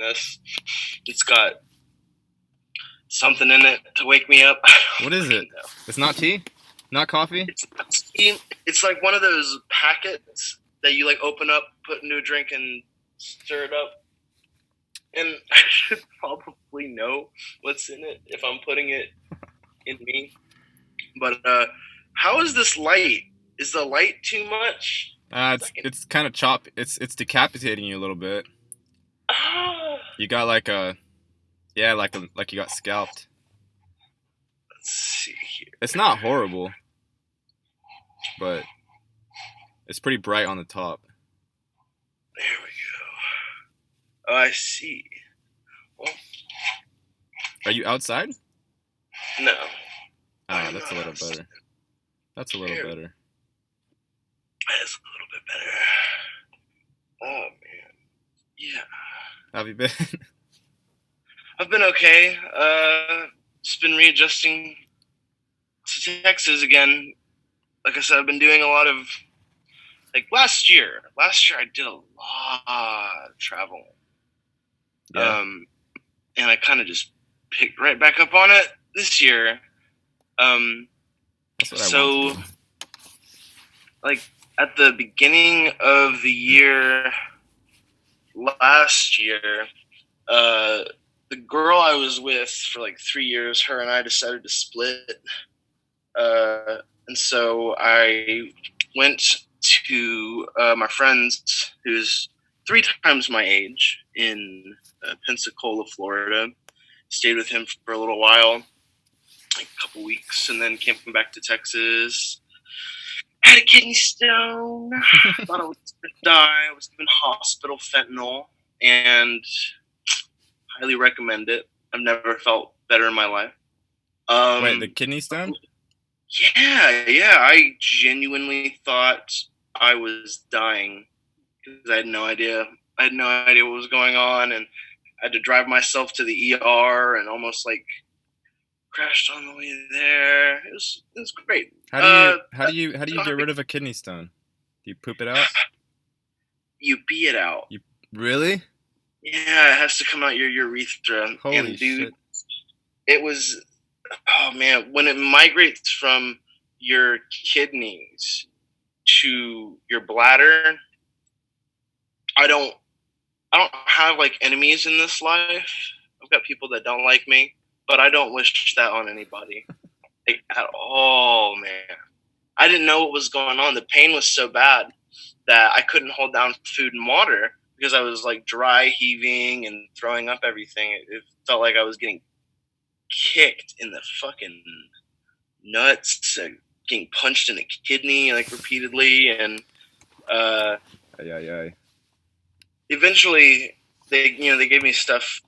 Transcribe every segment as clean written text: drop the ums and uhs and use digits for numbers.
this. It's got something in it to wake me up. What is it? It's not tea? Not coffee? It's like one of those packets that you like open up, put into a drink, and stir it up. And I should probably know what's in it if I'm putting it in me. But how is this light? Is the light too much? It's kind of choppy. It's decapitating you a little bit. You got like you got scalped. Let's see here. It's not horrible, but it's pretty bright on the top. There we go. Oh, I see. Well, are you outside? No. That's a little better. That's a little better. That's a little bit better. Oh, man. Yeah. How have you been? I've been okay. Just been readjusting to Texas again. Like I said, I've been doing a lot of, like last year I did a lot of travel. Yeah. And I kind of just picked right back up on it this year. That's what I want to do. Like at the beginning of the year, last year, the girl I was with for like 3 years, her and I decided to split. And so I went to my friend's, who's 3 times my age, in Pensacola, Florida. Stayed with him for a little while, like a couple weeks, and then came back to Texas. Had a kidney stone. Thought I was going to die. I was given hospital fentanyl, and highly recommend it. I've never felt better in my life. Wait, the kidney stone? Yeah. I genuinely thought I was dying because I had no idea. I had no idea what was going on, and I had to drive myself to the ER and almost like crashed on the way there. It was great. How do you get rid of a kidney stone? Do you poop it out? You pee it out. You really? Yeah, it has to come out your urethra. Holy and dude, shit! It was, oh man, when it migrates from your kidneys to your bladder, I don't have like enemies in this life. I've got people that don't like me, but I don't wish that on anybody, like, at all, man. I didn't know what was going on. The pain was so bad that I couldn't hold down food and water because I was like dry heaving and throwing up everything. It felt like I was getting kicked in the fucking nuts, getting punched in the kidney like repeatedly, and eventually they gave me stuff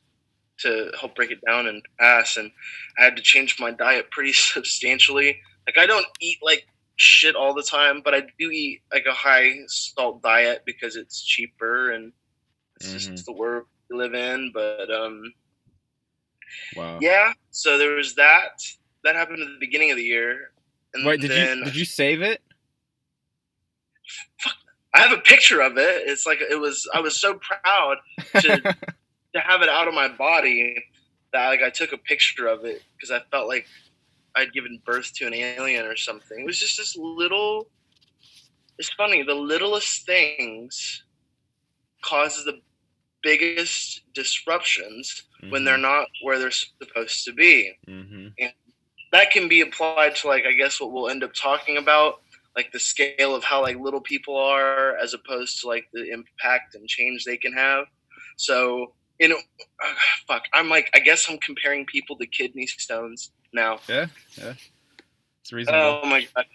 to help break it down and pass, and I had to change my diet pretty substantially. Like I don't eat like shit all the time, but I do eat like a high salt diet because it's cheaper and it's just the world we live in. But wow. Yeah, so there was that. That happened at the beginning of the year. And wait, did you save it? Fuck, I have a picture of it. It's like I was so proud to have it out of my body that like I took a picture of it because I felt like I'd given birth to an alien or something. It was just this little. It's funny. The littlest things causes the biggest disruptions when they're not where they're supposed to be. And that can be applied to like I guess what we'll end up talking about, like the scale of how like little people are as opposed to like the impact and change they can have. So I'm like I guess I'm comparing people to kidney stones now. Yeah, it's reasonable. Oh my god.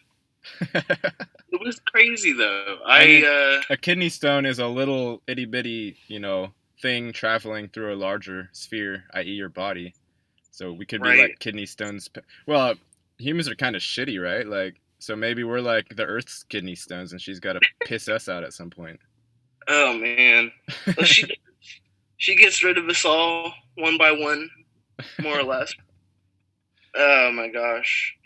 It was crazy though. A kidney stone is a little itty bitty, thing traveling through a larger sphere, i.e. your body. So we could be like kidney stones. Well, humans are kind of shitty, right? Like, so maybe we're like the Earth's kidney stones, and she's got to piss us out at some point. Oh man, well, she gets rid of us all one by one, more or less. Oh my gosh.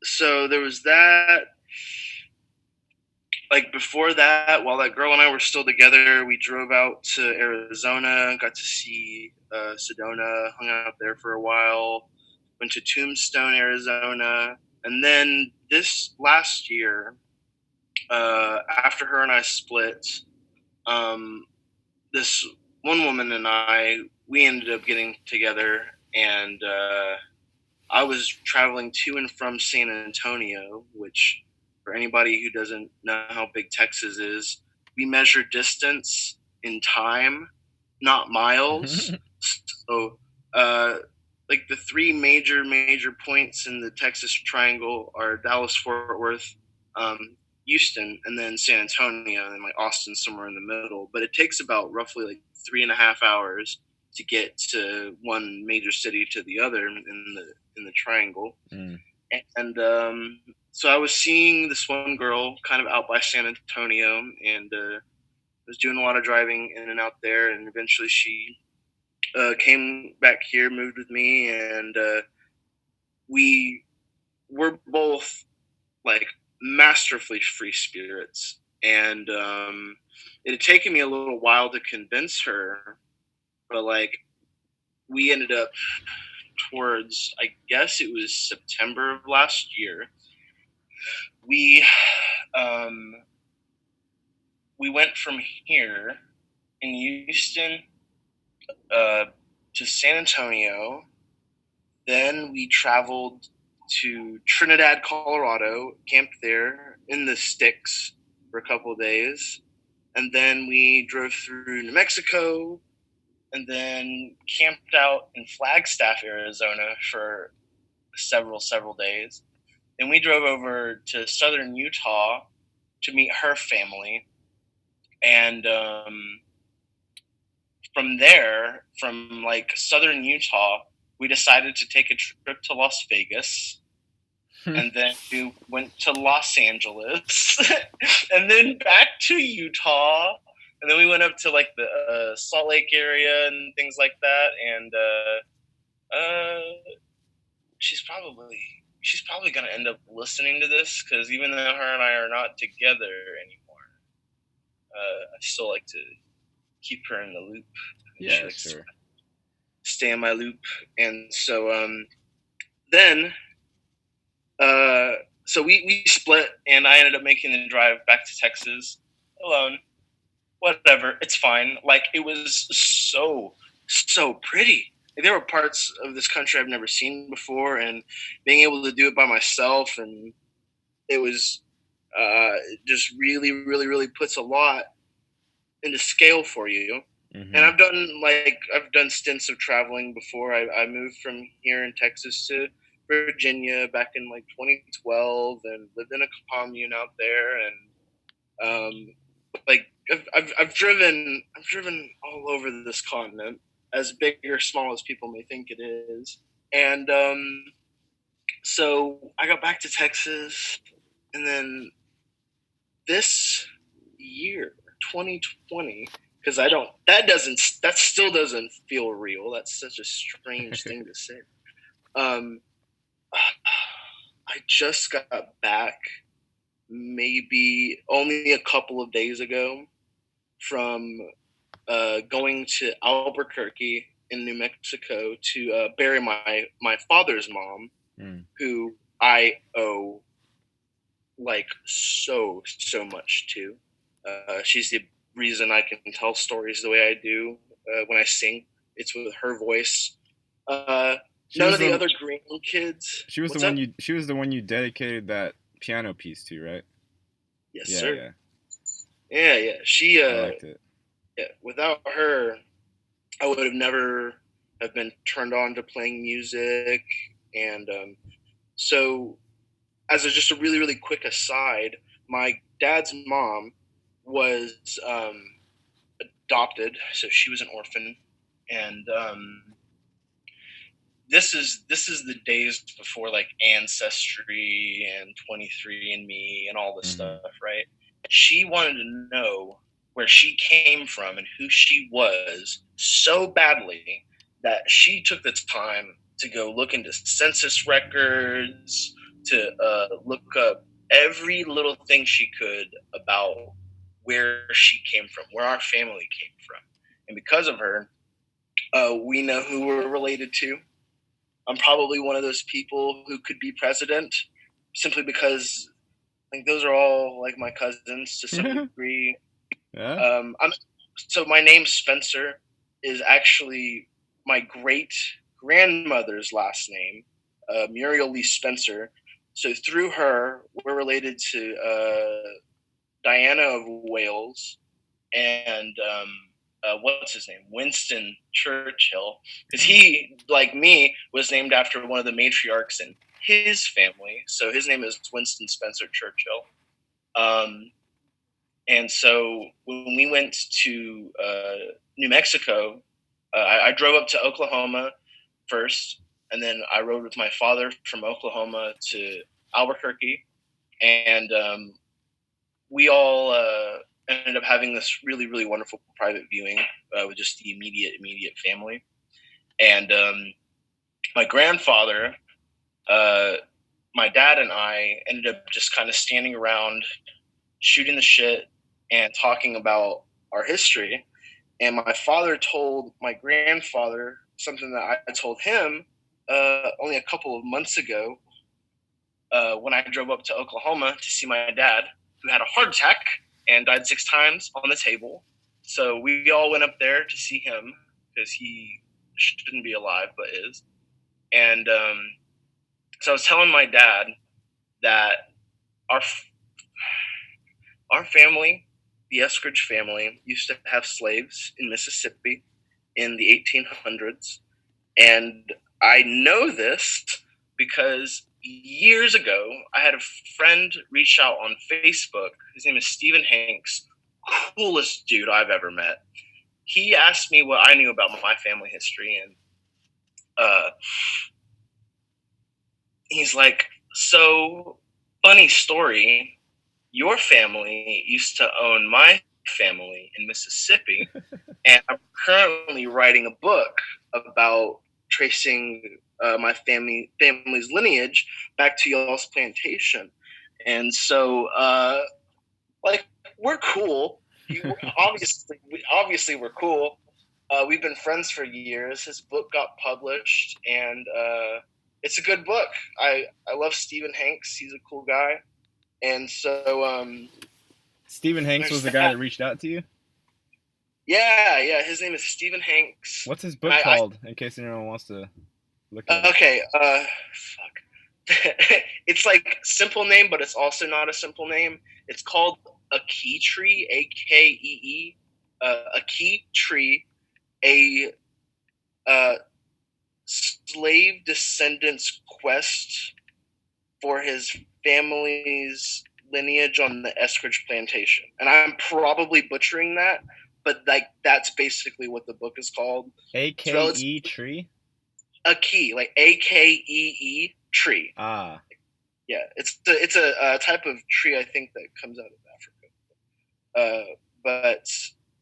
So there was that. like before that, while that girl and I were still together, we drove out to Arizona, got to see Sedona, hung out there for a while, went to Tombstone, Arizona, and then this last year, after her and I split, um, this one woman and we ended up getting together, and I was traveling to and from San Antonio, which, for anybody who doesn't know how big Texas is, we measure distance in time, not miles. So, like the three major points in the Texas Triangle are Dallas, Fort Worth, Houston, and then San Antonio, and like Austin somewhere in the middle. But it takes about roughly like 3.5 hours to get to one major city to the other in the triangle. And so I was seeing this one girl kind of out by San Antonio, and was doing a lot of driving in and out there, and eventually she came back here, moved with me, and we were both like masterfully free spirits. And it had taken me a little while to convince her, but like we ended up towards, I guess it was September of last year, we went from here in Houston to San Antonio. Then we traveled to Trinidad, Colorado, camped there in the sticks for a couple of days. And then we drove through New Mexico, and then camped out in Flagstaff, Arizona for several days. Then we drove over to southern Utah to meet her family. And from there, from like southern Utah, we decided to take a trip to Las Vegas. And then we went to Los Angeles and then back to Utah. And then we went up to like the Salt Lake area and things like that. And she's probably going to end up listening to this, because even though her and I are not together anymore, I still like to keep her in the loop. Yeah, sure. Stay in my loop. And so then so we split, and I ended up making the drive back to Texas alone. Whatever, it's fine. Like, it was so pretty. Like, there were parts of this country I've never seen before, and being able to do it by myself, and it was just really puts a lot into scale for you. Mm-hmm. And I've done stints of traveling before. I moved from here in Texas to Virginia back in like 2012, and lived in a commune out there. And like I've driven all over this continent, as big or small as people may think it is. And so I got back to Texas, and then this year, 2020. Because that still doesn't feel real. That's such a strange thing to say. I just got back maybe only a couple of days ago from going to Albuquerque in New Mexico to bury my father's mom, who I owe like so much to. She's the reason I can tell stories the way I do when I sing. It's with her voice. None of the other grandkids. She was the one you dedicated that piano piece to, right? Yes, sir. Yeah. She. I liked it. Yeah. Without her, I would have never have been turned on to playing music. And so, as just a really quick aside, my dad's mom was adopted, so she was an orphan, and this is the days before like Ancestry and 23andMe and all this stuff, right? She wanted to know where she came from and who she was so badly that she took the time to go look into census records, to look up every little thing she could about where she came from, where our family came from. And because of her, we know who we're related to. I'm probably one of those people who could be president simply because like those are all like my cousins to some degree. Yeah. So my name Spencer is actually my great grandmother's last name, Muriel Lee Spencer. So through her, we're related to Diana of Wales and what's his name, Winston Churchill, because he, like me, was named after one of the matriarchs in his family. So his name is Winston Spencer Churchill. And so when we went to New Mexico, I drove up to Oklahoma first, and then I rode with my father from Oklahoma to Albuquerque, and we all ended up having this really, really wonderful private viewing with just the immediate family. And my grandfather, my dad and I ended up just kind of standing around, shooting the shit and talking about our history. And my father told my grandfather something that I told him only a couple of months ago when I drove up to Oklahoma to see my dad, who had a heart attack and died 6 times on the table. So we all went up there to see him because he shouldn't be alive, but is. And so I was telling my dad that our family, the Eskridge family, used to have slaves in Mississippi in the 1800s. And I know this because years ago, I had a friend reach out on Facebook. His name is Stephen Hanks, coolest dude I've ever met. He asked me what I knew about my family history, and he's like, so, funny story, your family used to own my family in Mississippi, and I'm currently writing a book about tracing my family's lineage back to y'all's plantation. And so, like, we're cool. Obviously, we're cool. We've been friends for years. His book got published, and it's a good book. I love Stephen Hanks. He's a cool guy. And so, Stephen Hanks was the guy that reached out to you? Yeah. His name is Stephen Hanks. What's his book called, in case anyone wants to look at it? Okay, fuck. It's like simple name, but it's also not a simple name. It's called A Key Tree, A-K-E-E. A Key Tree, a slave descendant's quest for his family's lineage on the Eskridge plantation. And I'm probably butchering that, but like that's basically what the book is called. A-K-E tree? A key, like A-K-E-E tree. Ah. Yeah, it's a type of tree I think that comes out of Africa. But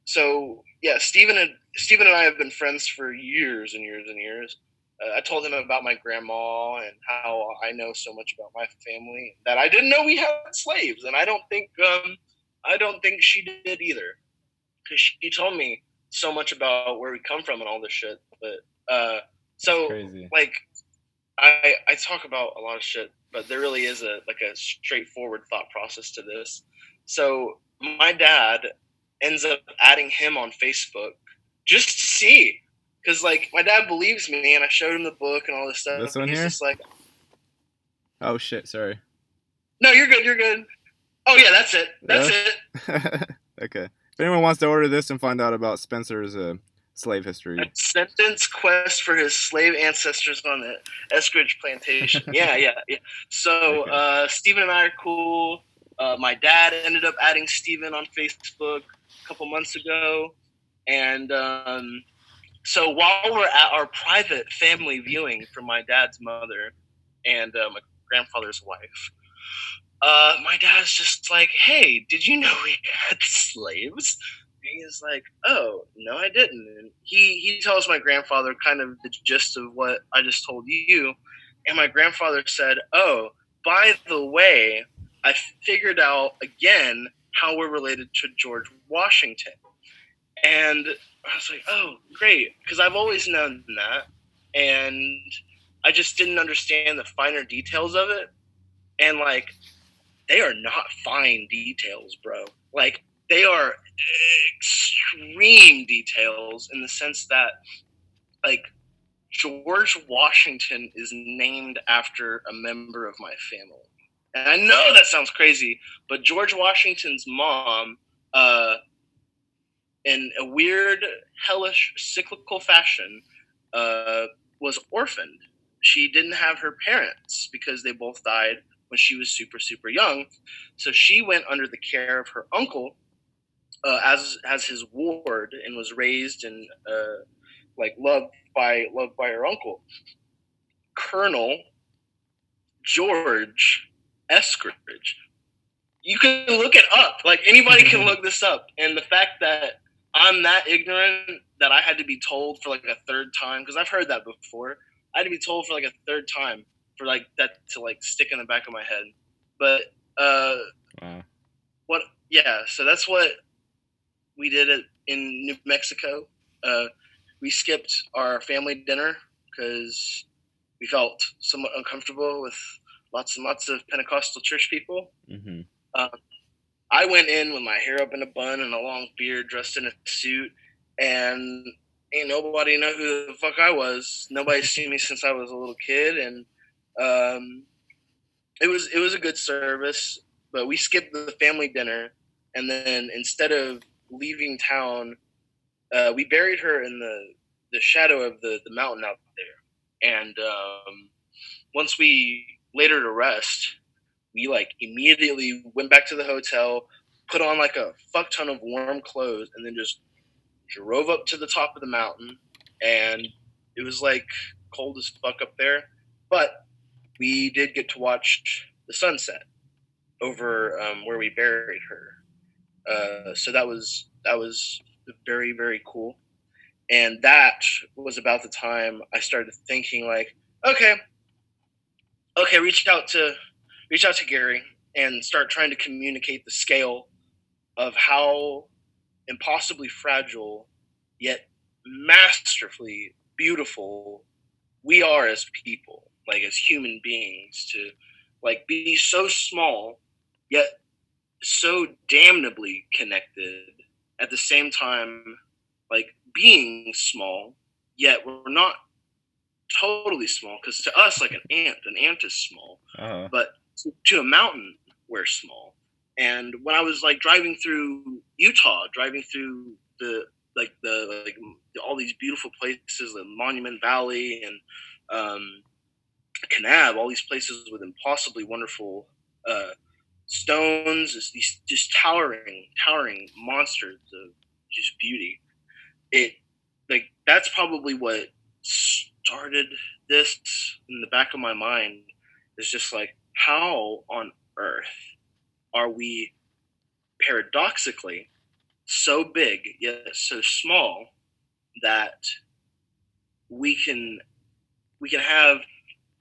so yeah, Stephen and I have been friends for years and years and years. I told him about my grandma and how I know so much about my family that I didn't know we had slaves, and I don't think she did either, because she told me so much about where we come from and all this shit. But so like I talk about a lot of shit, but there really is a straightforward thought process to this. So my dad ends up adding him on Facebook just to see. Because, like, my dad believes me, and I showed him the book and all this stuff. This one here? Just like, oh, shit, sorry. No, you're good. Oh, yeah, that's it. It. Okay. If anyone wants to order this and find out about Spencer's slave history. A sentence quest for his slave ancestors on the Eskridge plantation. Yeah. So, okay. Stephen and I are cool. My dad ended up adding Stephen on Facebook a couple months ago. And, so while we're at our private family viewing for my dad's mother and my grandfather's wife, my dad's just like, hey, did you know we had slaves? And he's like, oh, no, I didn't. And he tells my grandfather kind of the gist of what I just told you. And my grandfather said, oh, by the way, I figured out again how we're related to George Washington. And I was like, oh, great, because I've always known that. And I just didn't understand the finer details of it. And, like, they are not fine details, bro. Like, they are extreme details in the sense that, like, George Washington is named after a member of my family. And I know that sounds crazy, but George Washington's mom, in a weird, hellish, cyclical fashion, was orphaned. She didn't have her parents because they both died when she was super, super young. So she went under the care of her uncle as his ward and was raised and loved by her uncle, Colonel George Eskridge. You can look it up. Like, anybody can look this up. And the fact that I'm that ignorant that I had to be told for like a third time, because I've heard that before. I had to be told for like a third time for like that to like stick in the back of my head. But wow. What? Yeah. So that's what we did in New Mexico. We skipped our family dinner because we felt somewhat uncomfortable with lots and lots of Pentecostal church people. Mm-hmm. I went in with my hair up in a bun and a long beard, dressed in a suit, and ain't nobody know who the fuck I was. Nobody's seen me since I was a little kid, and it was a good service. But we skipped the family dinner, and then instead of leaving town, we buried her in the shadow of the mountain out there. And once we laid her to rest, we like immediately went back to the hotel, put on like a fuck ton of warm clothes, and then just drove up to the top of the mountain. And it was like cold as fuck up there, but we did get to watch the sunset over where we buried her. So that was very, very cool. And that was about the time I started thinking like, okay, reach out to Gary and start trying to communicate the scale of how impossibly fragile yet masterfully beautiful we are as people, like as human beings, to like be so small yet so damnably connected at the same time, like being small yet we're not totally small, because to us, like an ant is small, but to a mountain, we're small. And when I was like driving through Utah, driving through all these beautiful places, like Monument Valley and Kanab, all these places with impossibly wonderful stones, these just towering monsters of just beauty. It like that's probably what started this in the back of my mind. Is just like, how on earth are we paradoxically so big yet so small that we can have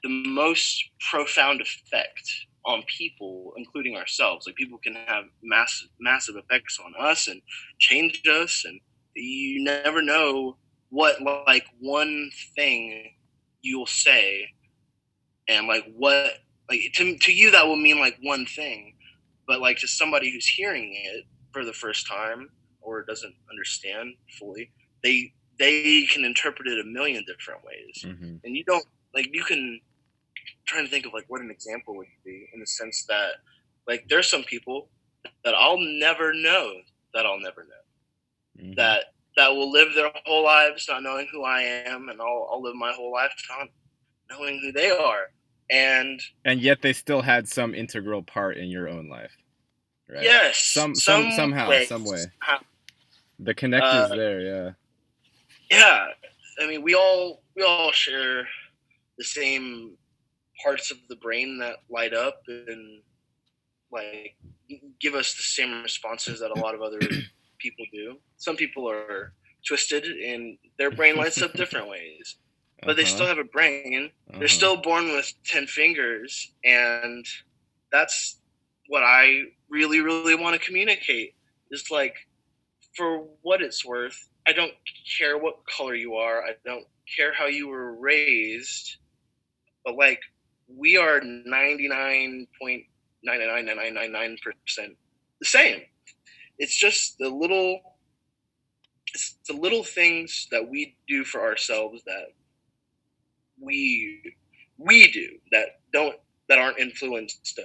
the most profound effect on people, including ourselves. Like, people can have massive effects on us and change us, and you never know what like one thing you'll say, and like what like to you that will mean like one thing, but like to somebody who's hearing it for the first time or doesn't understand fully, they can interpret it a million different ways. Mm-hmm. And you don't like you can try to think of like what an example would be, in the sense that like there's some people that I'll never know mm-hmm. that will live their whole lives not knowing who I am, and I'll live my whole life not knowing who they are. And yet they still had some integral part in your own life, right? Yes, somehow, way. some way. The connect is there, yeah. Yeah, I mean, we all share the same parts of the brain that light up and like give us the same responses that a lot of other people do. Some people are twisted and their brain lights up different ways, but they still have a brain. They're still born with 10 fingers, and that's what I really, really want to communicate is like, for what it's worth, I don't care what color you are. I don't care how you were raised, but like, we are 99.99999% the same. It's just it's the little things that we do for ourselves that we do that aren't influenced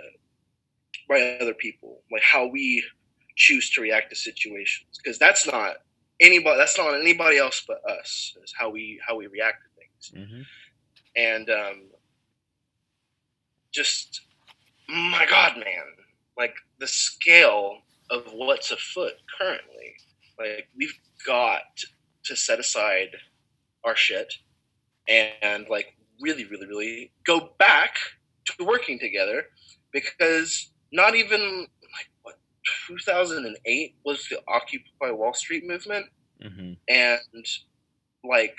by other people, like how we choose to react to situations, because that's not anybody else but us, is how we react to things. Mm-hmm. And just, my God, man, like the scale of what's afoot currently, like we've got to set aside our shit and like really, really, really go back to working together, because not even like what 2008 was the Occupy Wall Street movement, Mm-hmm. and like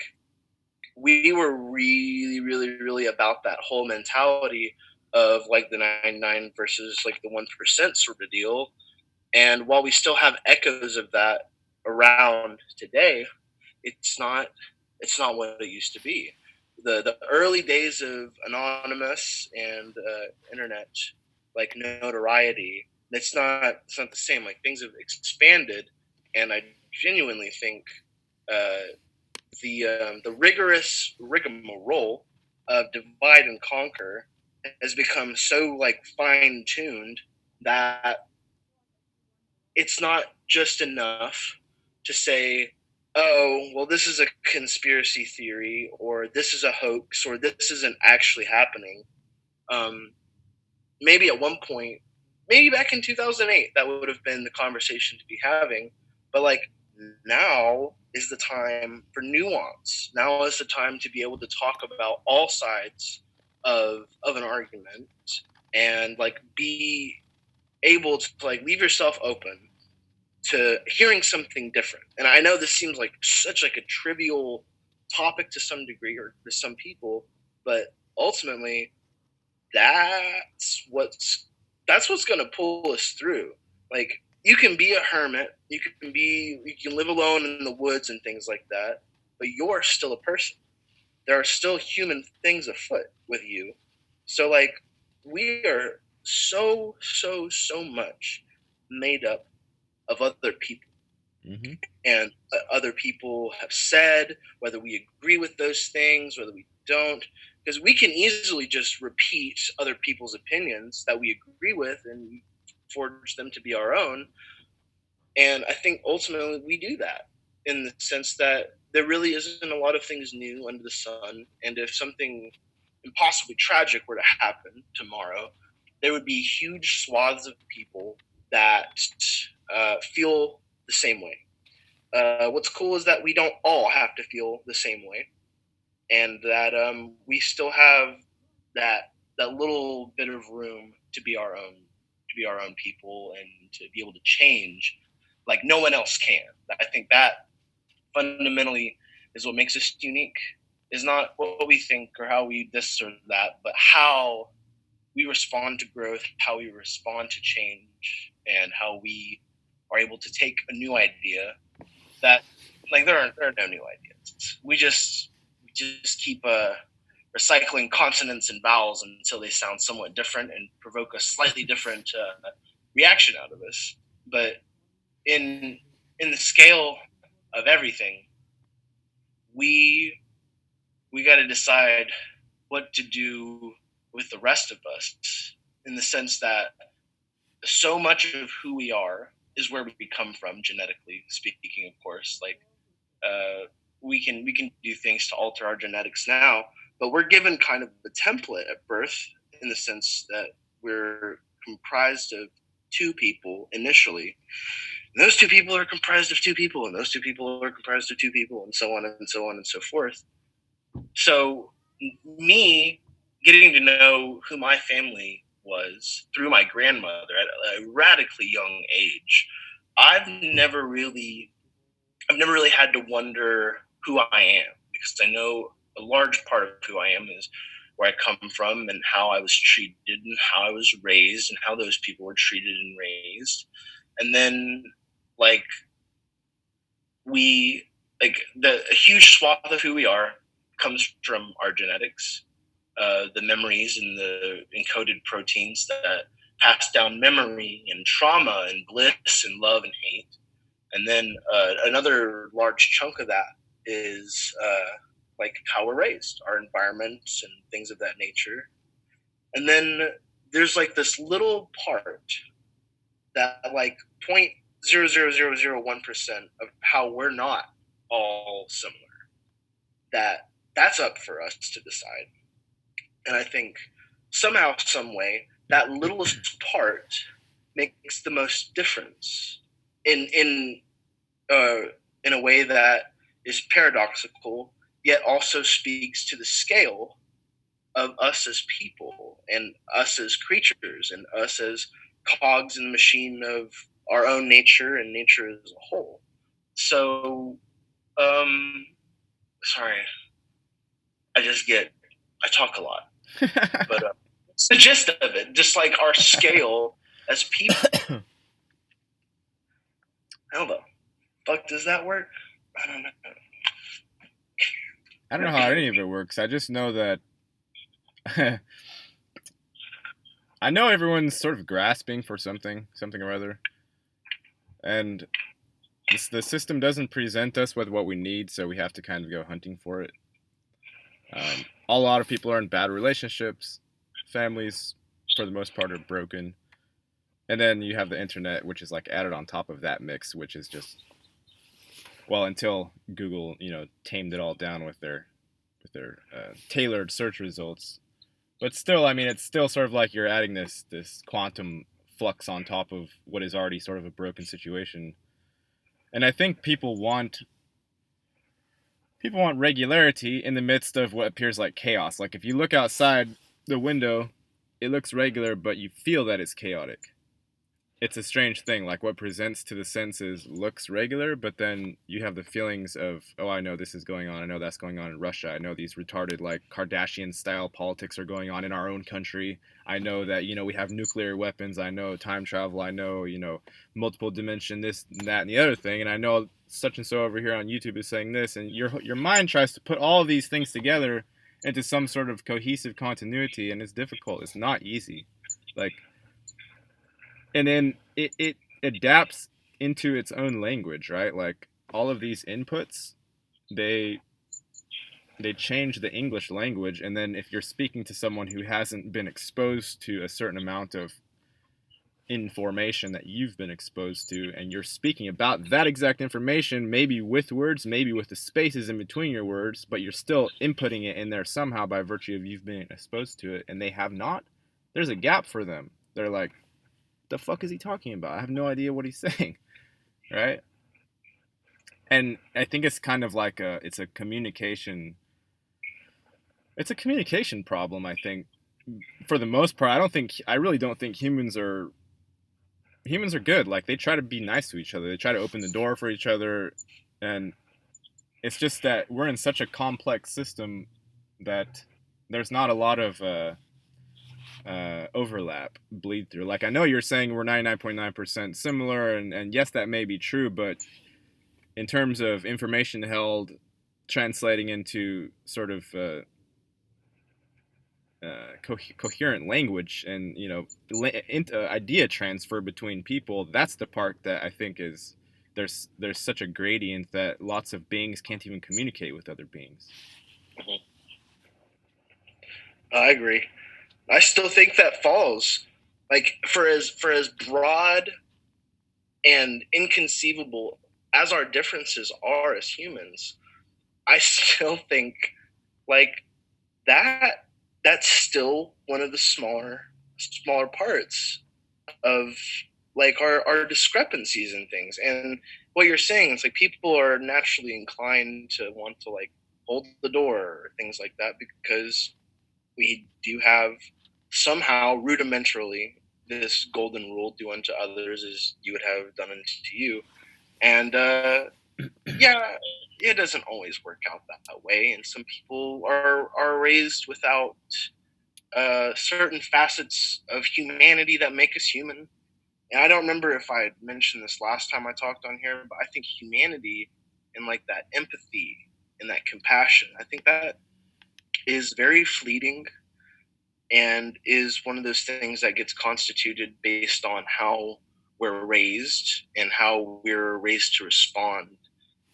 we were really, really, really about that whole mentality of like the 99 versus like the 1% sort of deal. And while we still have echoes of that around today, it's not what it used to be. The early days of anonymous and internet like notoriety, it's not the same. Like, things have expanded, and I genuinely think the rigorous rigmarole of divide and conquer has become so like fine tuned that it's not just enough to say, oh, well, this is a conspiracy theory, or this is a hoax, or this isn't actually happening. Um, Maybe at one point, maybe back in 2008, that would have been the conversation to be having. But like, now is the time for nuance. Now is the time to be able to talk about all sides of an argument, and like be able to like leave yourself open to hearing something different. And I know this seems like such like a trivial topic to some degree, or to some people, but ultimately that's what's going to pull us through. Like, you can be a hermit, you can live alone in the woods and things like that, but you're still a person. There are still human things afoot with you. So like, we are so much made up of other people. Mm-hmm. And other people have said, whether we agree with those things, whether we don't, because we can easily just repeat other people's opinions that we agree with and forge them to be our own. And I think ultimately we do that, in the sense that there really isn't a lot of things new under the sun. And if something impossibly tragic were to happen tomorrow, there would be huge swaths of people that feel the same way. What's cool is that we don't all have to feel the same way, and that we still have that little bit of room to be our own people, and to be able to change like no one else can. I think that fundamentally is what makes us unique. Is not what we think or how we this or that, but how we respond to growth, how we respond to change, and how we are able to take a new idea that, like, there are no new ideas. We just keep recycling consonants and vowels until they sound somewhat different and provoke a slightly different reaction out of us. But in the scale of everything, we got to decide what to do with the rest of us, in the sense that so much of who we are is where we come from, genetically speaking, of course. Like, we can do things to alter our genetics now, but we're given kind of the template at birth, in the sense that we're comprised of two people initially. And those two people are comprised of two people, and those two people are comprised of two people, and so on and so on and so forth. So me getting to know who my family was through my grandmother at a radically young age, I've never really had to wonder who I am, because I know a large part of who I am is where I come from and how I was treated and how I was raised and how those people were treated and raised. And then like a huge swath of who we are comes from our genetics, the memories and the encoded proteins that pass down memory and trauma and bliss and love and hate. And then another large chunk of that is like how we're raised, our environments and things of that nature. And then there's like this little part that like 0.00001% of how we're not all similar. That's up for us to decide. And I think somehow, some way, that littlest part makes the most difference in a way that is paradoxical, yet also speaks to the scale of us as people and us as creatures and us as cogs in the machine of our own nature and nature as a whole. So, sorry, I talk a lot, but it's the gist of it. Just like our scale as people. How the fuck does that work? I don't know. I don't know how any of it works. I just know that I know everyone's sort of grasping for something or other, and the system doesn't present us with what we need, so we have to kind of go hunting for it. A lot of people are in bad relationships. Families, for the most part, are broken. And then you have the internet, which is like added on top of that mix, which is just, well, until Google, tamed it all down with their tailored search results. But still, I mean, it's still sort of like you're adding this quantum flux on top of what is already sort of a broken situation. And I think people want regularity in the midst of what appears like chaos. Like if you look outside the window, it looks regular, but you feel that it's chaotic. It's a strange thing. Like what presents to the senses looks regular, but then you have the feelings of, oh, I know this is going on. I know that's going on in Russia. I know these retarded like Kardashian style politics are going on in our own country. I know that, we have nuclear weapons. I know time travel. I know, multiple dimension, this and that and the other thing. And I know such and so over here on YouTube is saying this. And your mind tries to put all of these things together into some sort of cohesive continuity. And it's difficult. It's not easy. And then it adapts into its own language, right? Like all of these inputs, they change the English language. And then if you're speaking to someone who hasn't been exposed to a certain amount of information that you've been exposed to, and you're speaking about that exact information, maybe with words, maybe with the spaces in between your words, but you're still inputting it in there somehow by virtue of you've been exposed to it, and they have not, there's a gap for them. They're like, the fuck is he talking about? I have no idea what he's saying, right? And I think it's kind of like it's a communication problem. I think for the most part, I really don't think humans are good. Like they try to be nice to each other. They try to open the door for each other, and it's just that we're in such a complex system that there's not a lot of overlap, bleed through. Like I know you're saying we're 99.9% similar, and yes, that may be true, but in terms of information held, translating into sort of coherent language and idea transfer between people, that's the part that I think is there's such a gradient that lots of beings can't even communicate with other beings. I agree. I still think that falls. Like for as broad and inconceivable as our differences are as humans, I still think like that's still one of the smaller parts of like our discrepancies and things. And what you're saying is like people are naturally inclined to want to like hold the door or things like that because we do have somehow rudimentarily this golden rule: do unto others as you would have done unto you. And yeah, it doesn't always work out that way, and some people are raised without certain facets of humanity that make us human. And I don't remember if I had mentioned this last time I talked on here, but I think humanity and like that empathy and that compassion, I think that is very fleeting and is one of those things that gets constituted based on how we're raised and how we're raised to respond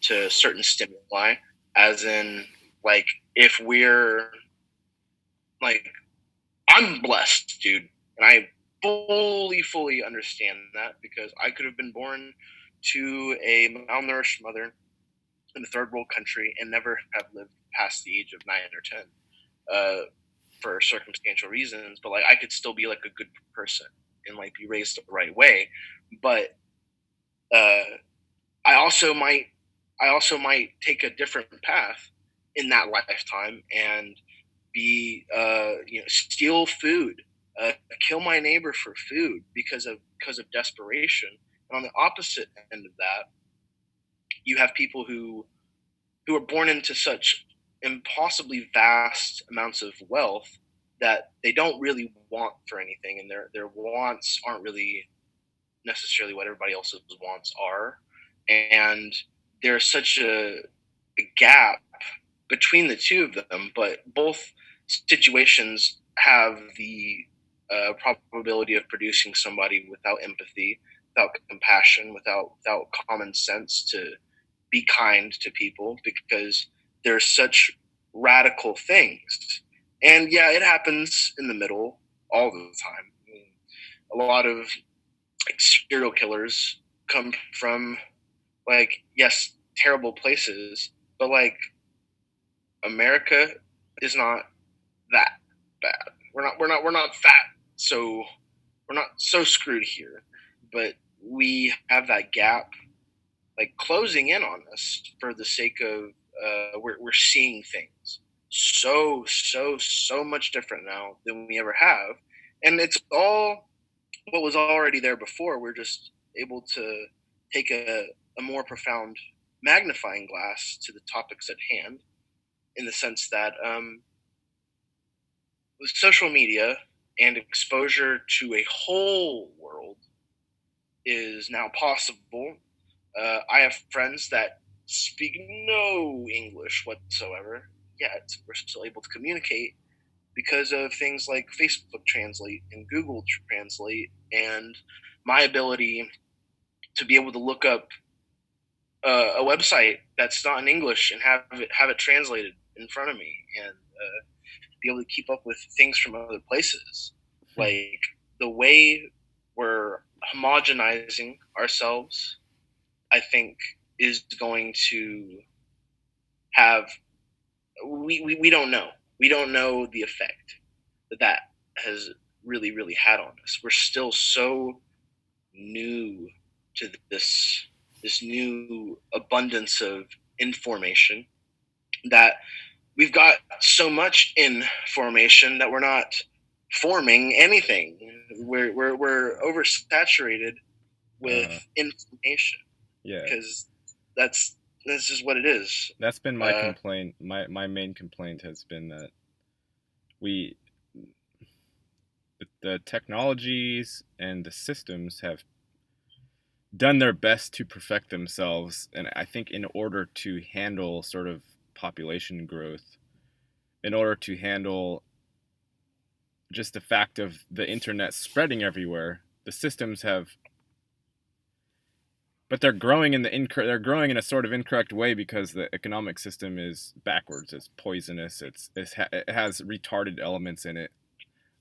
to certain stimuli. As in, like, if we're like, I'm blessed, dude, and I fully understand that because I could have been born to a malnourished mother in a third world country and never have lived past the age of 9 or 10 for circumstantial reasons. But like, I could still be like a good person and like be raised the right way. But I also might take a different path in that lifetime and be steal food, kill my neighbor for food because of desperation. And on the opposite end of that, you have people who are born into such impossibly vast amounts of wealth that they don't really want for anything, and their wants aren't really necessarily what everybody else's wants are. And there's such a gap between the two of them, but both situations have the probability of producing somebody without empathy, without compassion, without common sense to be kind to people, because they're such radical things. And yeah, it happens in the middle all the time. I mean, a lot of like serial killers come from like, yes, terrible places, but like America is not that bad. We're not fat, so we're not so screwed here. But we have that gap like closing in on us for the sake of we're seeing things so much different now than we ever have, and it's all what was already there before. We're just able to take a more profound magnifying glass to the topics at hand, in the sense that with social media and exposure to a whole world is now possible. I have friends that speak no English whatsoever, yet we're still able to communicate because of things like Facebook Translate and Google Translate, and my ability to be able to look up a website that's not in English and have it translated in front of me, and be able to keep up with things from other places. Like the way we're homogenizing ourselves, I think, is going to have we don't know. We don't know the effect that has really had on us. We're still so new to this new abundance of information that we've got so much information that we're not forming anything. We're oversaturated with information. Yeah, because this is what it is. That's been my complaint. My main complaint has been that the technologies and the systems have done their best to perfect themselves, and I think in order to handle sort of population growth, in order to handle just the fact of the internet spreading everywhere, the systems have, but they're growing in a sort of incorrect way because the economic system is backwards. It's poisonous. It has retarded elements in it.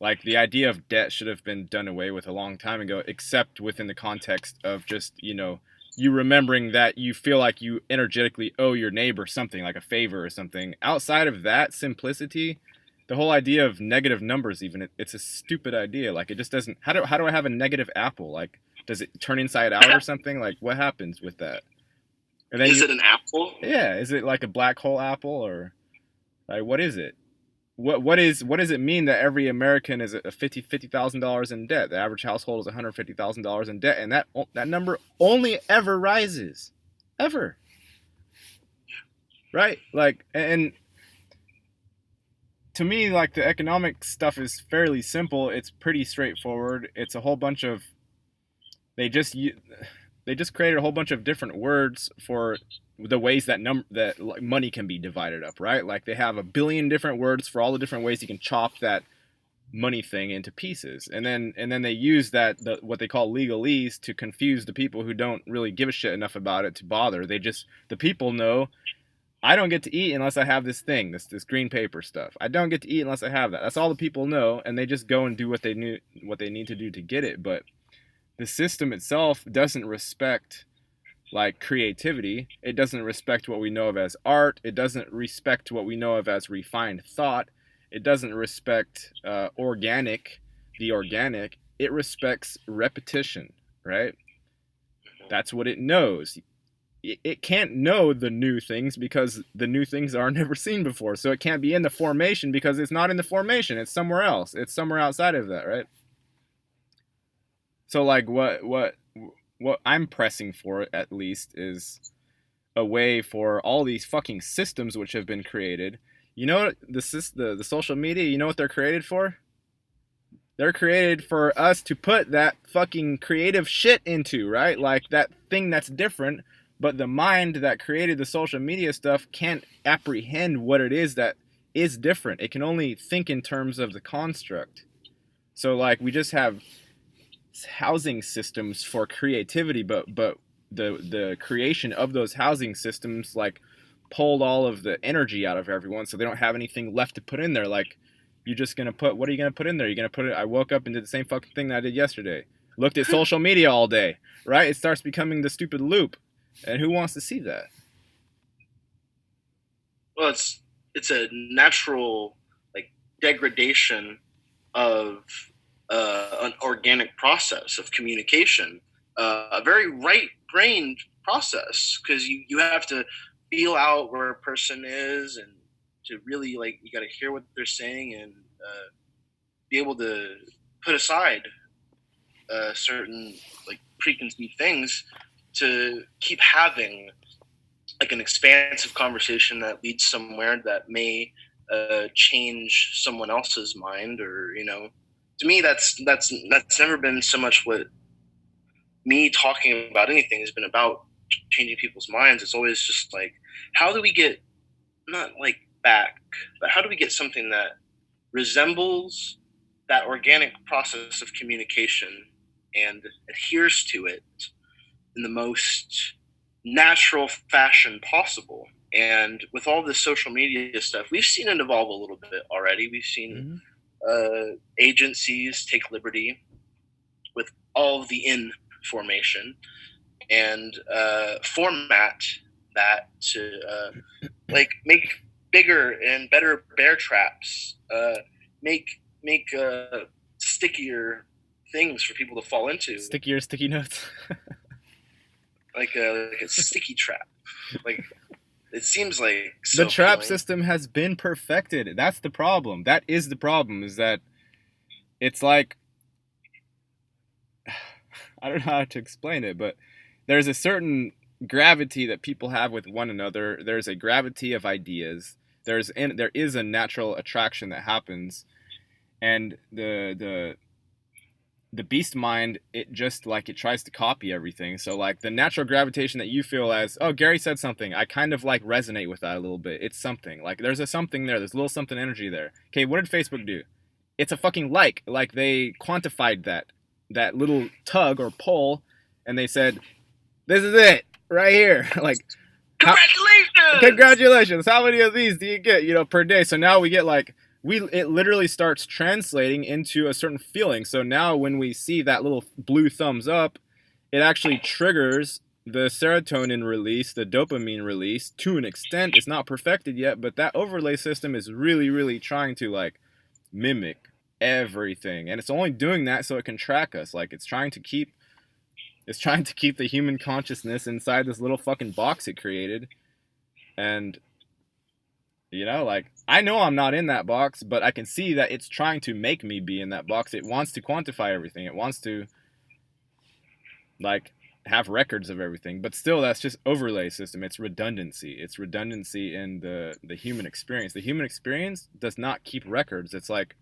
Like, the idea of debt should have been done away with a long time ago, except within the context of just, you remembering that you feel like you energetically owe your neighbor something, like a favor or something. Outside of that simplicity, the whole idea of negative numbers, even, it's a stupid idea. Like, it just doesn't. How do I have a negative apple? Like, does it turn inside out or something? Like, what happens with that? And then is it an apple? Yeah, is it like a black hole apple, or like what is it? What does it mean that every American is $50,000 in debt? The average household is $150,000 in debt, and that number only ever rises, ever. right? Like, and to me, like the economic stuff is fairly simple. It's pretty straightforward. It's a whole bunch of they just they just created a whole bunch of different words for the ways that like, money can be divided up, right? Like they have a billion different words for all the different ways you can chop that money thing into pieces, and then they use what they call legalese to confuse the people who don't really give a shit enough about it to bother. The people know I don't get to eat unless I have this thing, this green paper stuff. I don't get to eat unless I have that. That's all the people know, and they just go and do what they need to do to get it. But the system itself doesn't respect like creativity. It doesn't respect what we know of as art. It doesn't respect what we know of as refined thought. It doesn't respect the organic. It respects repetition, right? That's what it knows. It can't know the new things because the new things are never seen before. So it can't be in the formation because it's not in the formation. It's somewhere else. It's somewhere outside of that, right? So like what I'm pressing for at least is a way for all these fucking systems which have been created. You know the social media, you know what they're created for? They're created for us to put that fucking creative shit into, right? Like that thing that's different, but the mind that created the social media stuff can't apprehend what it is that is different. It can only think in terms of the construct. So like we just have housing systems for creativity, but the creation of those housing systems like pulled all of the energy out of everyone, so they don't have anything left to put in there. Like you're just gonna put, what are you gonna put in there? You're gonna put it, I woke up and did the same fucking thing that I did yesterday. Looked at social media all day, right? It starts becoming the stupid loop. And who wants to see that? Well, it's a natural like degradation of an organic process of communication, a very right-brained process, because you have to feel out where a person is, and to really like you got to hear what they're saying, and be able to put aside certain like preconceived things to keep having like an expansive conversation that leads somewhere that may change someone else's mind, or to me that's never been so much what me talking about anything has been about, changing people's minds. It's always just like, how do we get, not like back, but how do we get something that resembles that organic process of communication and adheres to it in the most natural fashion possible? And with all this social media stuff, we've seen it evolve a little bit already. We've seen agencies take liberty with all of the information and format that to like make bigger and better bear traps, make stickier things for people to fall into. Stickier sticky notes. like a sticky trap. Like it seems like so the trap system has been perfected. That's the problem. That is the problem, is that it's like, I don't know how to explain it, but there's a certain gravity that people have with one another. There's a gravity of ideas. There is a natural attraction that happens, and the beast mind, it just like it tries to copy everything. So like the natural gravitation that you feel as, oh, Gary said something, I kind of like resonate with that a little bit. It's something like there's a something there. There's a little something energy there. Okay, what did Facebook do? It's a fucking like they quantified that little tug or pull, and they said, this is it right here. Like, congratulations. How many of these do you get, per day? So now we get like, it literally starts translating into a certain feeling. So now when we see that little blue thumbs up, it actually triggers the serotonin release, the dopamine release to an extent. It's not perfected yet, but that overlay system is really, really trying to like mimic everything. And it's only doing that so it can track us. Like it's trying to keep the human consciousness inside this little fucking box it created. And like, I know I'm not in that box, but I can see that it's trying to make me be in that box. It wants to quantify everything. It wants to, like, have records of everything, but still that's just overlay system. It's redundancy. It's redundancy in the human experience. The human experience does not keep records. It's like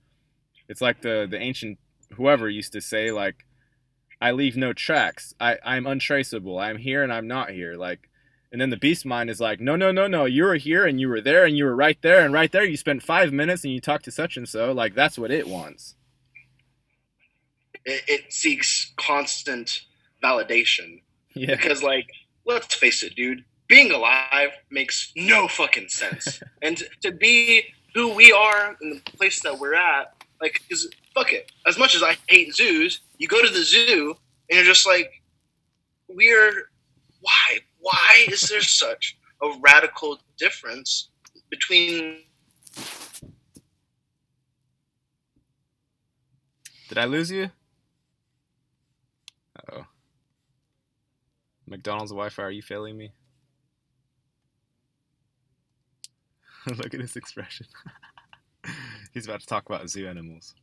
the ancient whoever used to say, like, I leave no tracks. I'm untraceable. I'm here and I'm not here. Like, and then the beast mind is like, no. You were here and you were there and you were right there and right there. You spent 5 minutes and you talked to such and so. Like, that's what it wants. It seeks constant validation. Yeah. Because, like, let's face it, dude, being alive makes no fucking sense. And to be who we are in the place that we're at, like, because fuck it. As much as I hate zoos, you go to the zoo and you're just like, why? Why is there such a radical difference between... Did I lose you? Uh-oh. McDonald's Wi-Fi, are you failing me? Look at his expression. He's about to talk about zoo animals.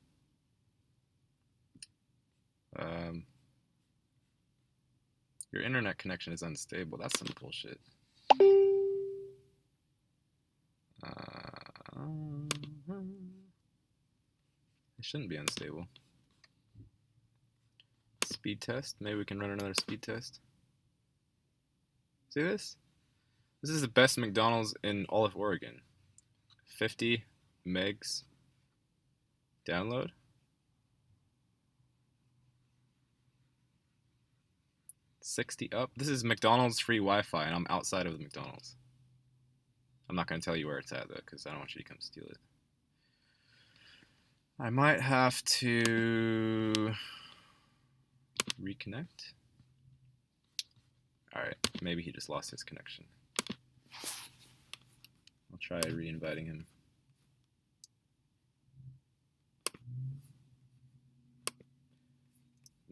Your internet connection is unstable. That's some bullshit. It shouldn't be unstable. Speed test. Maybe we can run another speed test. See this? This is the best McDonald's in all of Oregon. 50 megs download. $60 up. This is McDonald's free Wi-Fi, and I'm outside of the McDonald's. I'm not going to tell you where it's at, though, because I don't want you to come steal it. I might have to reconnect. Alright, maybe he just lost his connection. I'll try re-inviting him.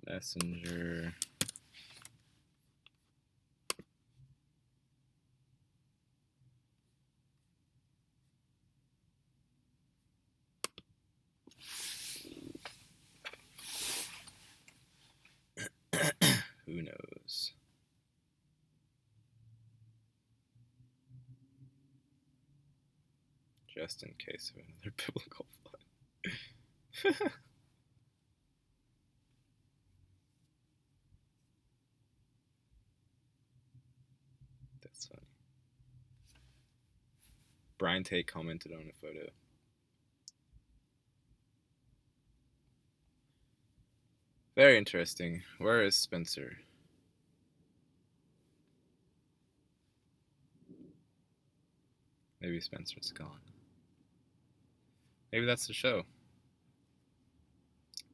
Messenger. Who knows? Just in case of another biblical flood. That's funny. Brian Tate commented on a photo. Very interesting. Where is Spencer? Maybe Spencer's gone. Maybe that's the show.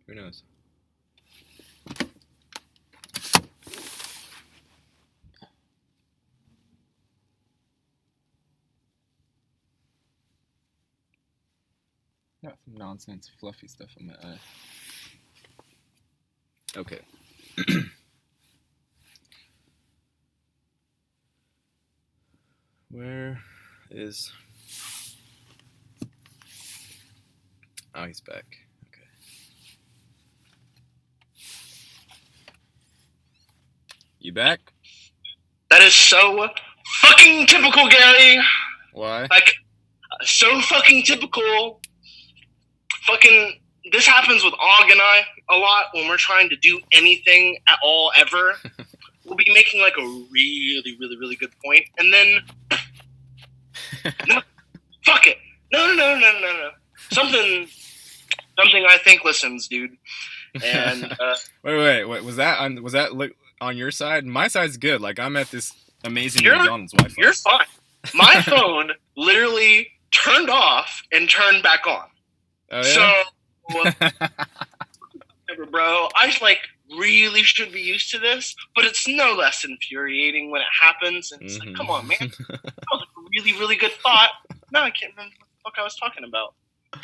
Who knows? Got some nonsense, fluffy stuff on my eye. Okay. Where is... Oh, he's back. Okay. You back? That is so fucking typical, Gary. Why? Like, so fucking typical. Fucking, this happens with Og and I a lot when we're trying to do anything at all ever. We'll be making like a really, really, really good point, and then no, fuck it. No. Something I think listens, dude. And wait. Was that on your side? My side's good. Like, I'm at this amazing McDonald's Wi-Fi. You're fine. My phone literally turned off and turned back on. Oh, yeah? So, whatever, bro. I really should be used to this, but it's no less infuriating when it happens. And it's like, come on, man. That was a really, really good thought. No, I can't remember what the fuck I was talking about.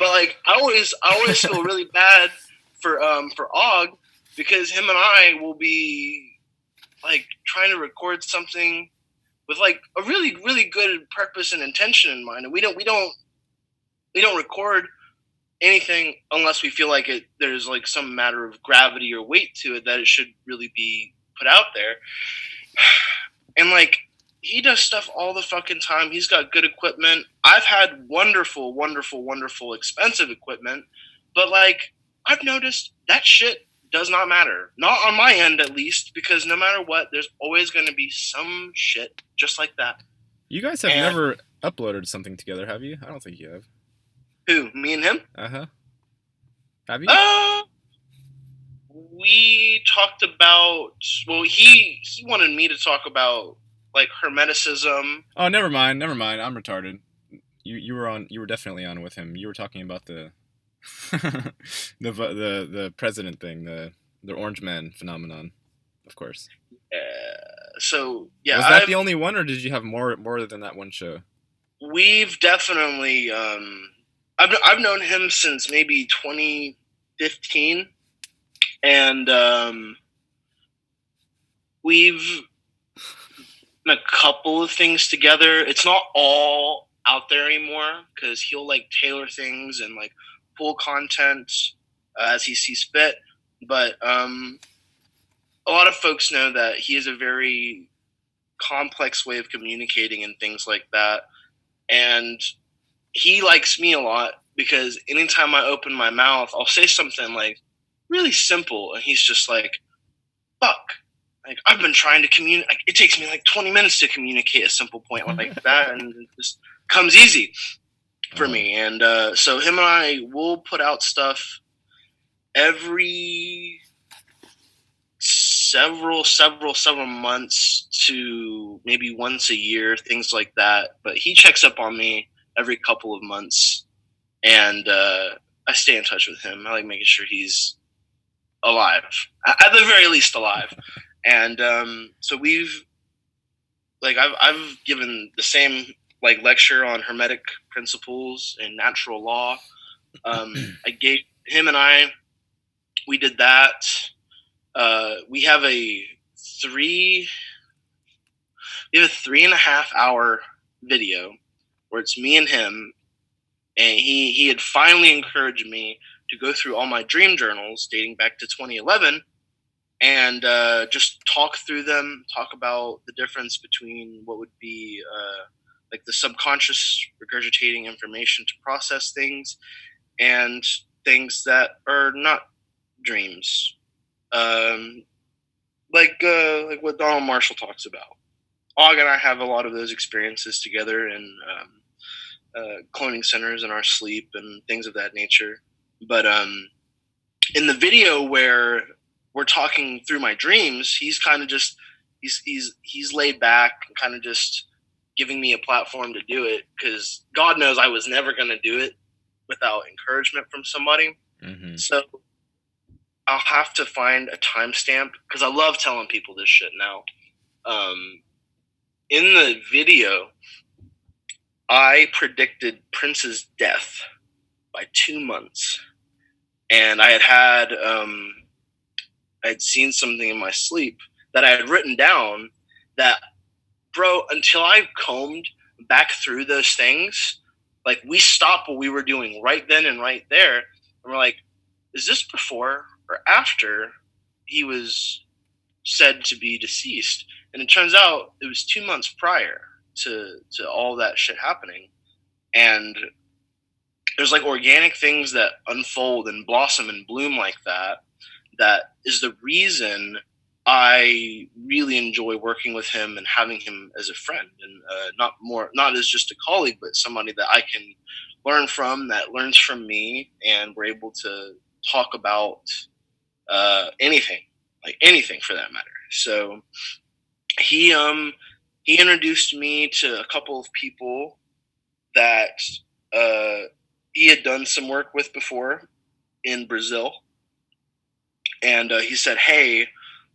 But like, I always feel really bad for Og, because him and I will be like trying to record something with like a really, really good purpose and intention in mind, and we don't record anything unless we feel like there's like some matter of gravity or weight to it that it should really be put out there. And like, he does stuff all the fucking time. He's got good equipment. I've had wonderful, wonderful, wonderful, expensive equipment, but like, I've noticed that shit does not matter. Not on my end, at least, because no matter what, there's always going to be some shit just like that. You guys have never uploaded something together, have you? I don't think you have. Who? Me and him? Uh-huh. Have you? We talked about. Well, he wanted me to talk about like hermeticism. Oh, never mind. I'm retarded. You were definitely on with him. You were talking about the the president thing, the orange man phenomenon, of course. So yeah, was that the only one, or did you have more than that one show? We've definitely. I've known him since maybe 2015, and we've done a couple of things together. It's not all out there anymore because he'll like tailor things and like pull content as he sees fit. But a lot of folks know that he has a very complex way of communicating and things like that. And he likes me a lot because anytime I open my mouth, I'll say something like really simple. And he's just like, fuck. Like, I've been trying to communicate. Like, it takes me like 20 minutes to communicate a simple point like that. And it just comes easy for me. And so him and I will put out stuff every several months to maybe once a year, things like that. But he checks up on me every couple of months, and I stay in touch with him. I like making sure he's alive, at the very least alive. And so we've like I've given the same like lecture on hermetic principles and natural law. I gave him and we did that. We have a 3.5 hour video where it's me and him, and he had finally encouraged me to go through all my dream journals dating back to 2011 and just talk through them, talk about the difference between what would be like the subconscious regurgitating information to process things and things that are not dreams. Like what Donald Marshall talks about. Og and I have a lot of those experiences together in cloning centers in our sleep and things of that nature. But in the video where we're talking through my dreams, he's kind of just he's laid back and kind of just giving me a platform to do it, because God knows I was never going to do it without encouragement from somebody. Mm-hmm. So I'll have to find a timestamp because I love telling people this shit now. In the video, I predicted Prince's death by 2 months, and I had seen something in my sleep that I had written down that, bro, until I combed back through those things, like we stopped what we were doing right then and right there, and we're like, is this before or after he was said to be deceased? And it turns out it was 2 months prior to all that shit happening. And there's like organic things that unfold and blossom and bloom like that. That is the reason I really enjoy working with him and having him as a friend, and not as just a colleague, but somebody that I can learn from, that learns from me, and we're able to talk about anything for that matter. So he introduced me to a couple of people that he had done some work with before in Brazil. And he said, hey,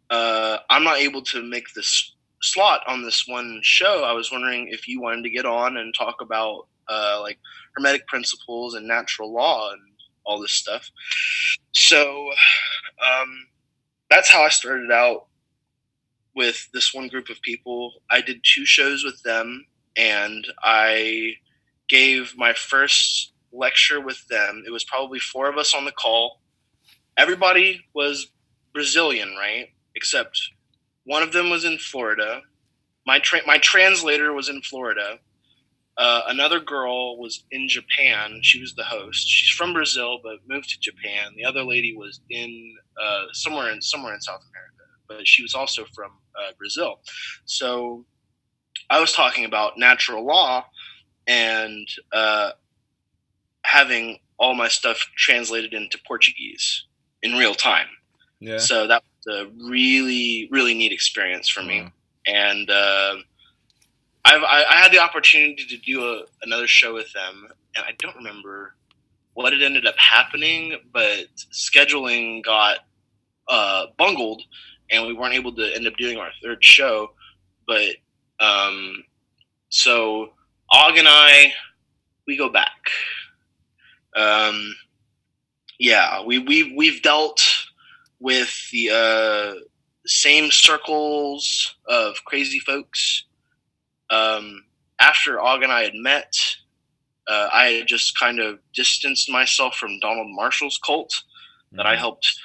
I'm not able to make this slot on this one show. I was wondering if you wanted to get on and talk about like hermetic principles and natural law and all this stuff. So that's how I started out with this one group of people. I did 2 shows with them, and I gave my first lecture with them. It was probably 4 of us on the call. Everybody was Brazilian, right? Except One of them was in Florida. My translator was in Florida. Another girl was in Japan. She was the host. She's from Brazil but moved to Japan. The other lady was in somewhere in South America, but she was also from Brazil. So I was talking about natural law and having all my stuff translated into Portuguese in real time. Yeah. So that was a really, really neat experience for me. And I had the opportunity to do another show with them, and I don't remember what it ended up happening, but scheduling got bungled, and we weren't able to end up doing our third show. But so Og and I, we go back. Yeah, we've dealt with the same circles of crazy folks. After Og and I had met, I had just kind of distanced myself from Donald Marshall's cult that I helped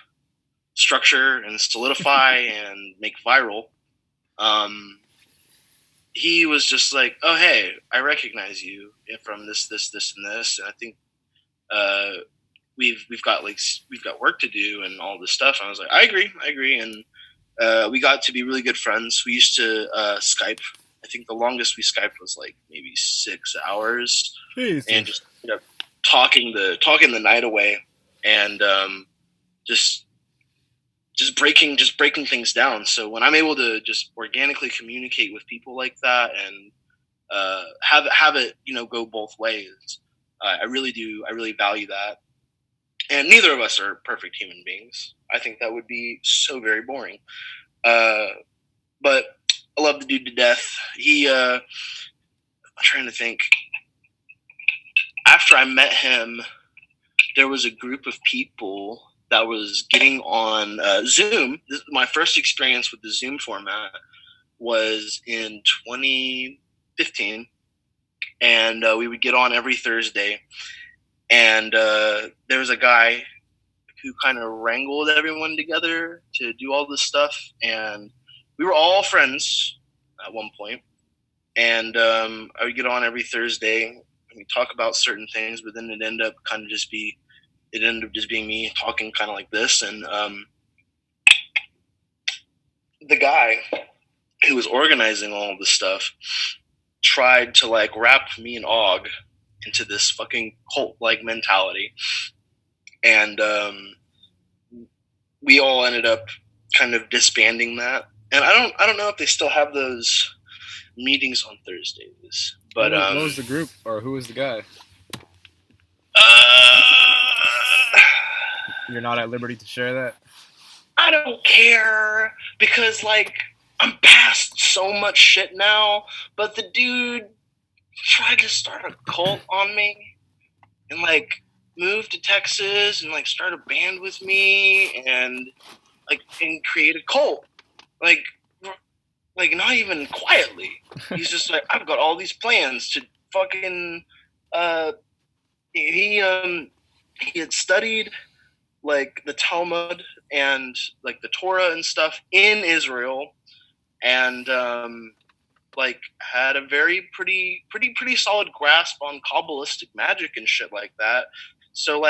structure and solidify and make viral. He was just like, "Oh, hey, I recognize you from this, and this, and I think we've got work to do and all this stuff." And I was like, "I agree," and we got to be really good friends. We used to Skype. I think the longest we Skyped was like maybe 6 hours, Jesus. And just talking the night away, and just breaking things down. So when I'm able to just organically communicate with people like that and have it go both ways, I really do. I really value that. And neither of us are perfect human beings. I think that would be so very boring. But I love the dude to death. I'm trying to think. After I met him, there was a group of people that was getting on Zoom. My first experience with the Zoom format was in 2015, and we would get on every Thursday. And there was a guy who kind of wrangled everyone together to do all this stuff, and we were all friends at one point. And I would get on every Thursday, and we talk about certain things, but then it ended up just being me talking kind of like this. And the guy who was organizing all of this stuff tried to wrap me and Og into this fucking cult-like mentality. And we all ended up kind of disbanding that. And I don't know if they still have those meetings on Thursdays. But what was the group, or who was the guy? You're not at liberty to share that? I don't care, because I'm past so much shit now. But the dude tried to start a cult on me and moved to Texas and start a band with me and create a cult. Not even quietly. He's just I've got all these plans to fucking he had studied the Talmud and the Torah and stuff in Israel, and had a very pretty solid grasp on Kabbalistic magic and shit like that. So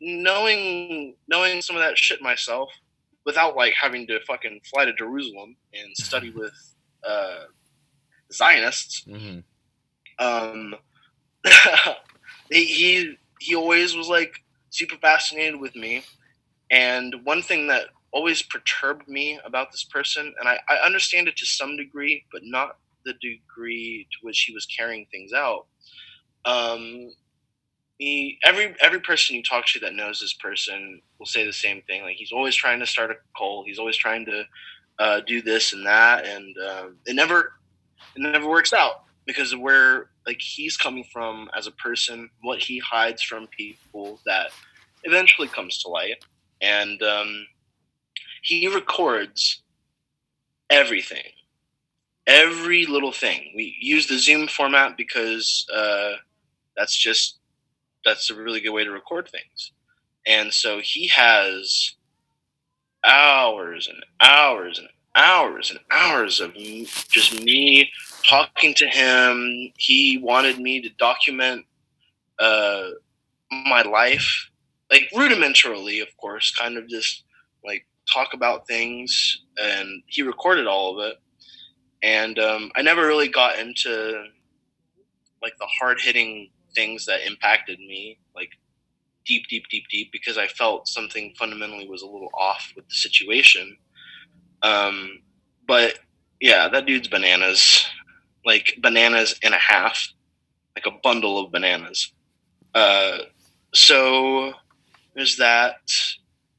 knowing some of that shit myself without having to fucking fly to Jerusalem and study with Zionists. Mm-hmm. He always was super fascinated with me. And one thing that always perturbed me about this person, and I understand it to some degree, but not the degree to which he was carrying things out. Every person you talk to that knows this person will say the same thing. He's always trying to start a cult. He's always trying to do this and that, and it never works out because of where he's coming from as a person, what he hides from people that eventually comes to light. And he records everything, every little thing. We use the Zoom format because that's a really good way to record things. And so he has hours and hours and hours and hours of just me talking to him. He wanted me to document my life, like rudimentarily, of course, kind of just like talk about things. And he recorded all of it. And I never really got into like the hard hitting things that impacted me, like deep, because I felt something fundamentally was a little off with the situation. But yeah, that dude's bananas, like bananas and a half, like a bundle of bananas. So there's that.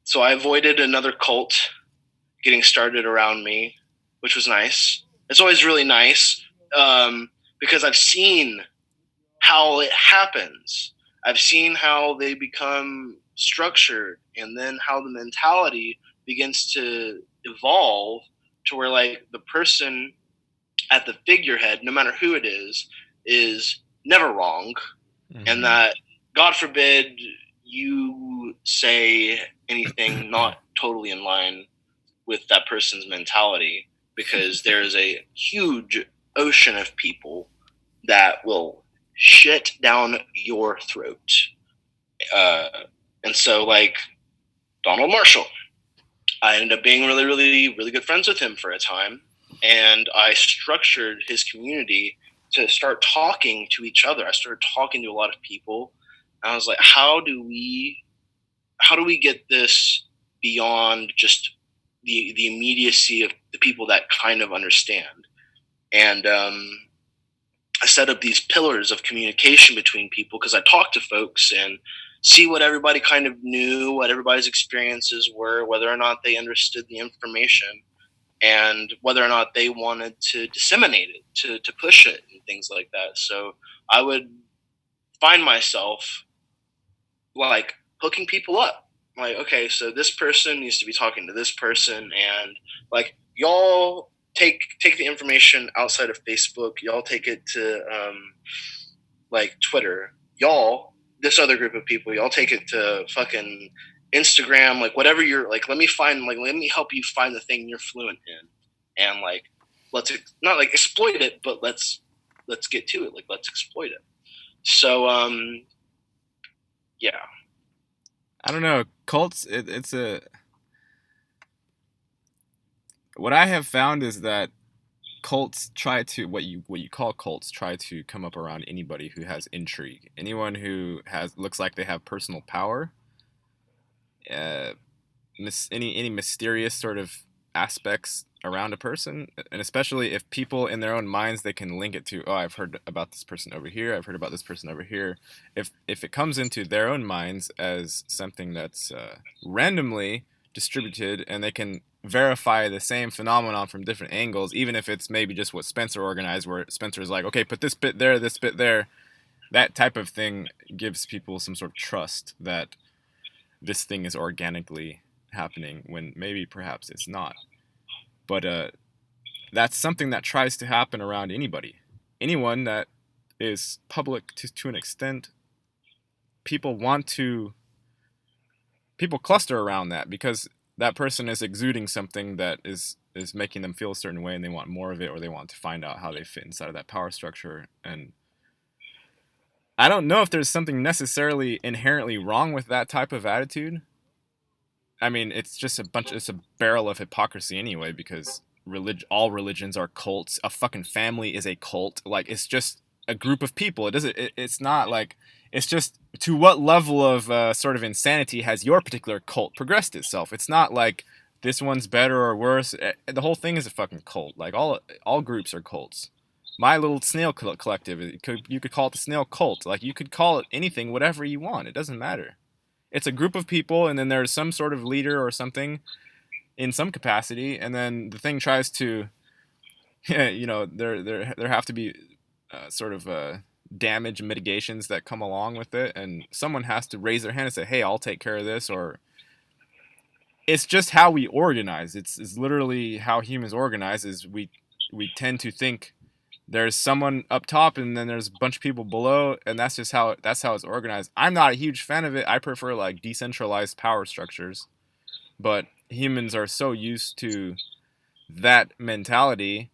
So I avoided another cult getting started around me, which was nice. It's always really nice because I've seen how it happens. I've seen how they become structured, and then how the mentality begins to evolve to where like the person at the figurehead, no matter who it is never wrong. Mm-hmm. And that, God forbid, you say anything not totally in line with that person's mentality, because there's a huge ocean of people that will shit down your throat. And so, like, Donald Marshall, I ended up being really good friends with him for a time. And I structured his community to start talking to each other. I started talking to a lot of people. And I was like, how do we get this beyond just the immediacy of the people that kind of understand? And I set up these pillars of communication between people, because I talked to folks and see what everybody kind of knew, what everybody's experiences were, whether or not they understood the information, and whether or not they wanted to disseminate it, to push it and things like that. So I would find myself like hooking people up. Like, okay, so this person needs to be talking to this person, and like, y'all take the information outside of Facebook. Y'all take it to like Twitter. Y'all, this other group of people, y'all take it to fucking Instagram. Like, whatever you're like, let me help you find the thing you're fluent in, and like, let's not like exploit it, but let's get to it. Like, let's exploit it. So yeah. I don't know. Cults, it's a... What I have found is that cults try to, what you call cults, try to come up around anybody who has intrigue. Anyone who looks like they have personal power. Any mysterious sort of aspects around a person, and especially if people in their own minds, they can link it to, oh, I've heard about this person over here, I've heard about this person over here. If it comes into their own minds as something that's randomly distributed, and they can verify the same phenomenon from different angles, even if it's maybe just what Spencer organized, where Spencer is like, okay, put this bit there, this bit there, that type of thing gives people some sort of trust that this thing is organically happening, when maybe perhaps it's not. But that's something that tries to happen around anybody. Anyone that is public to an extent, people cluster around that, because that person is exuding something that is making them feel a certain way, and they want more of it, or they want to find out how they fit inside of that power structure. And I don't know if there's something necessarily inherently wrong with that type of attitude. I mean, it's a barrel of hypocrisy anyway, because all religions are cults. A fucking family is a cult. Like, it's just a group of people. It's not like, it's just, to what level of sort of insanity has your particular cult progressed itself? It's not like this one's better or worse. The whole thing is a fucking cult. Like, all groups are cults. My little snail collective, you could call it the snail cult. Like, you could call it anything, whatever you want. It doesn't matter. It's a group of people, and then there's some sort of leader or something in some capacity, and then the thing tries to, there have to be sort of damage mitigations that come along with it, and someone has to raise their hand and say, hey, I'll take care of this. Or it's just how we organize. It's literally how humans organize, is we tend to think there's someone up top, and then there's a bunch of people below, and that's how it's organized. I'm not a huge fan of it. I prefer like decentralized power structures, but humans are so used to that mentality.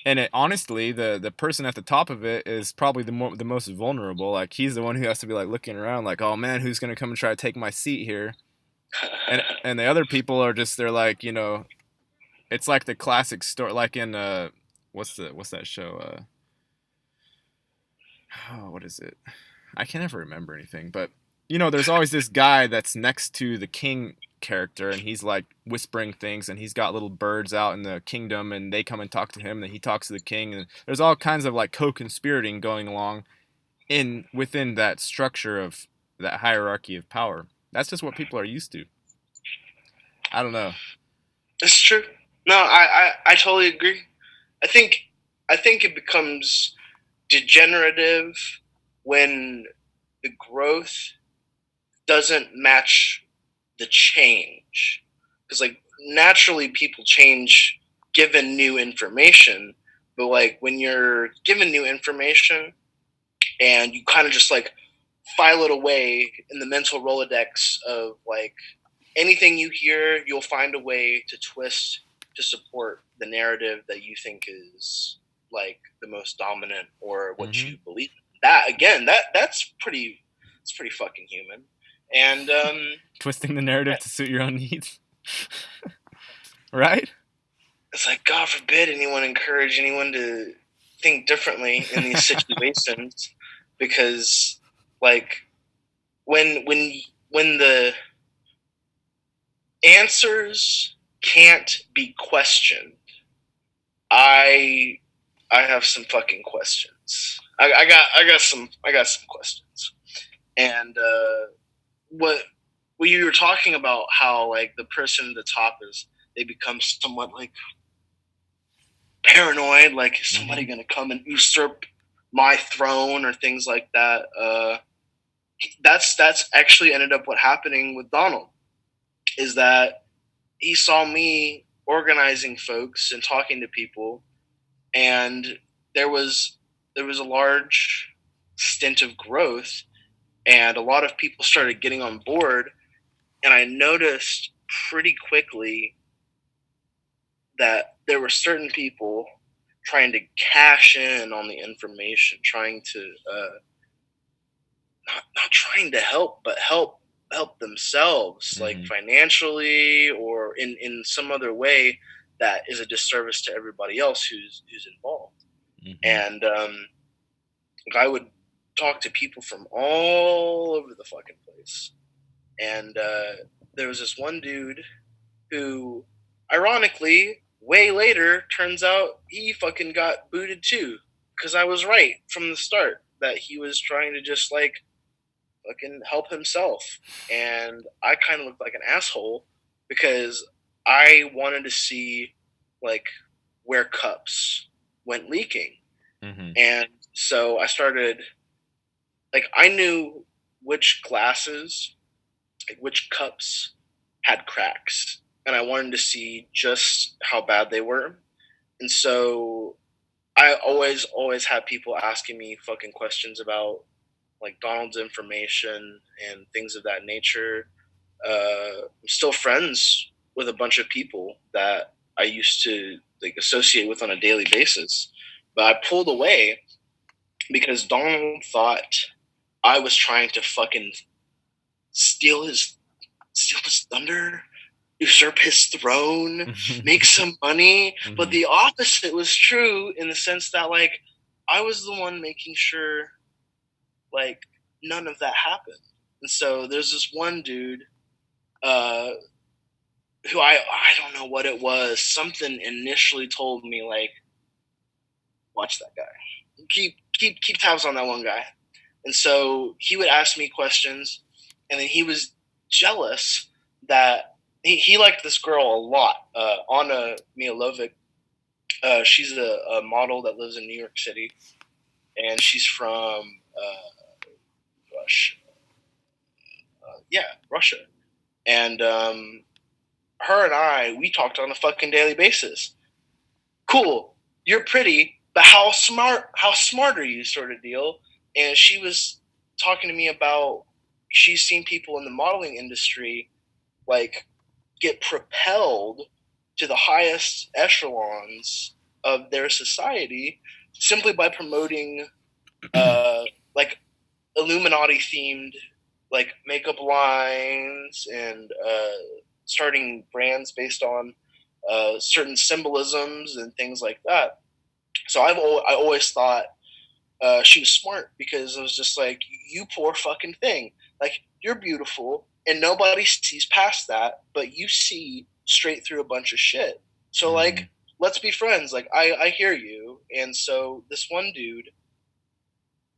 And it, honestly, the person at the top of it is probably the most vulnerable. Like he's the one who has to be like looking around, like, oh man, who's gonna come and try to take my seat here? And the other people are just they're like, it's like the classic story, like in what's that show? Oh, what is it? I can never remember anything, but there's always this guy that's next to the king character, and he's like whispering things, and he's got little birds out in the kingdom, and they come and talk to him, and he talks to the king, and there's all kinds of like co-conspirating going along in within that structure of that hierarchy of power. That's just what people are used to. I don't know. It's true. No, I totally agree. I think it becomes degenerative when the growth doesn't match the change. Because like naturally people change given new information, but like when you're given new information and you kind of just like file it away in the mental Rolodex of like anything you hear, you'll find a way to twist to support the narrative that you think is like the most dominant or what Mm-hmm. you believe. That again, that's pretty. It's pretty fucking human. And Twisting the narrative to suit your own needs, right? it's like God forbid anyone encourage anyone to think differently in these situations, because like when the answers can't be questioned, I have some fucking questions. I got some questions. And what you were talking about, how like the person at the top is, they become somewhat like paranoid, like is somebody Mm-hmm. gonna come and usurp my throne or things like that. That's actually ended up what happening with Donald, is that he saw me organizing folks and talking to people, and there was a large stint of growth, and a lot of people started getting on board, and I noticed pretty quickly that there were certain people trying to cash in on the information, trying to not trying to help, but help themselves, like Mm-hmm. financially or in some other way that is a disservice to everybody else who's involved. Mm-hmm. And like I would talk to people from all over the fucking place, and there was this one dude who, ironically, way later turns out he fucking got booted too, because I was right from the start that he was trying to just like fucking help himself, and I kind of looked like an asshole because I wanted to see like where cups went leaking, Mm-hmm. and so I started like I knew which glasses, like which cups had cracks, and I wanted to see just how bad they were. And so I always had people asking me fucking questions about like Donald's information and things of that nature. I'm still friends with a bunch of people that I used to like associate with on a daily basis, but I pulled away because Donald thought I was trying to fucking steal his thunder, usurp his throne, make some money. But Mm-hmm. the opposite was true in the sense that like I was the one making sure like none of that happened. And so there's this one dude uh, who I don't know what it was. Something initially told me like, watch that guy. Keep tabs on that one guy. And so he would ask me questions, and then he was jealous that he liked this girl a lot. Anna Mialovic. She's a model that lives in New York City, and she's from Russia. Yeah, Russia. And her and we talked on a fucking daily basis. Cool, you're pretty, but how smart are you, sort of deal. And she was talking to me about she's seen people in the modeling industry like get propelled to the highest echelons of their society simply by promoting like Illuminati themed like makeup lines and starting brands based on certain symbolisms and things like that. So I always thought she was smart because it was just like, you poor fucking thing. Like, you're beautiful and nobody sees past that, but you see straight through a bunch of shit. So, like, let's be friends. Like, I hear you. And so this one dude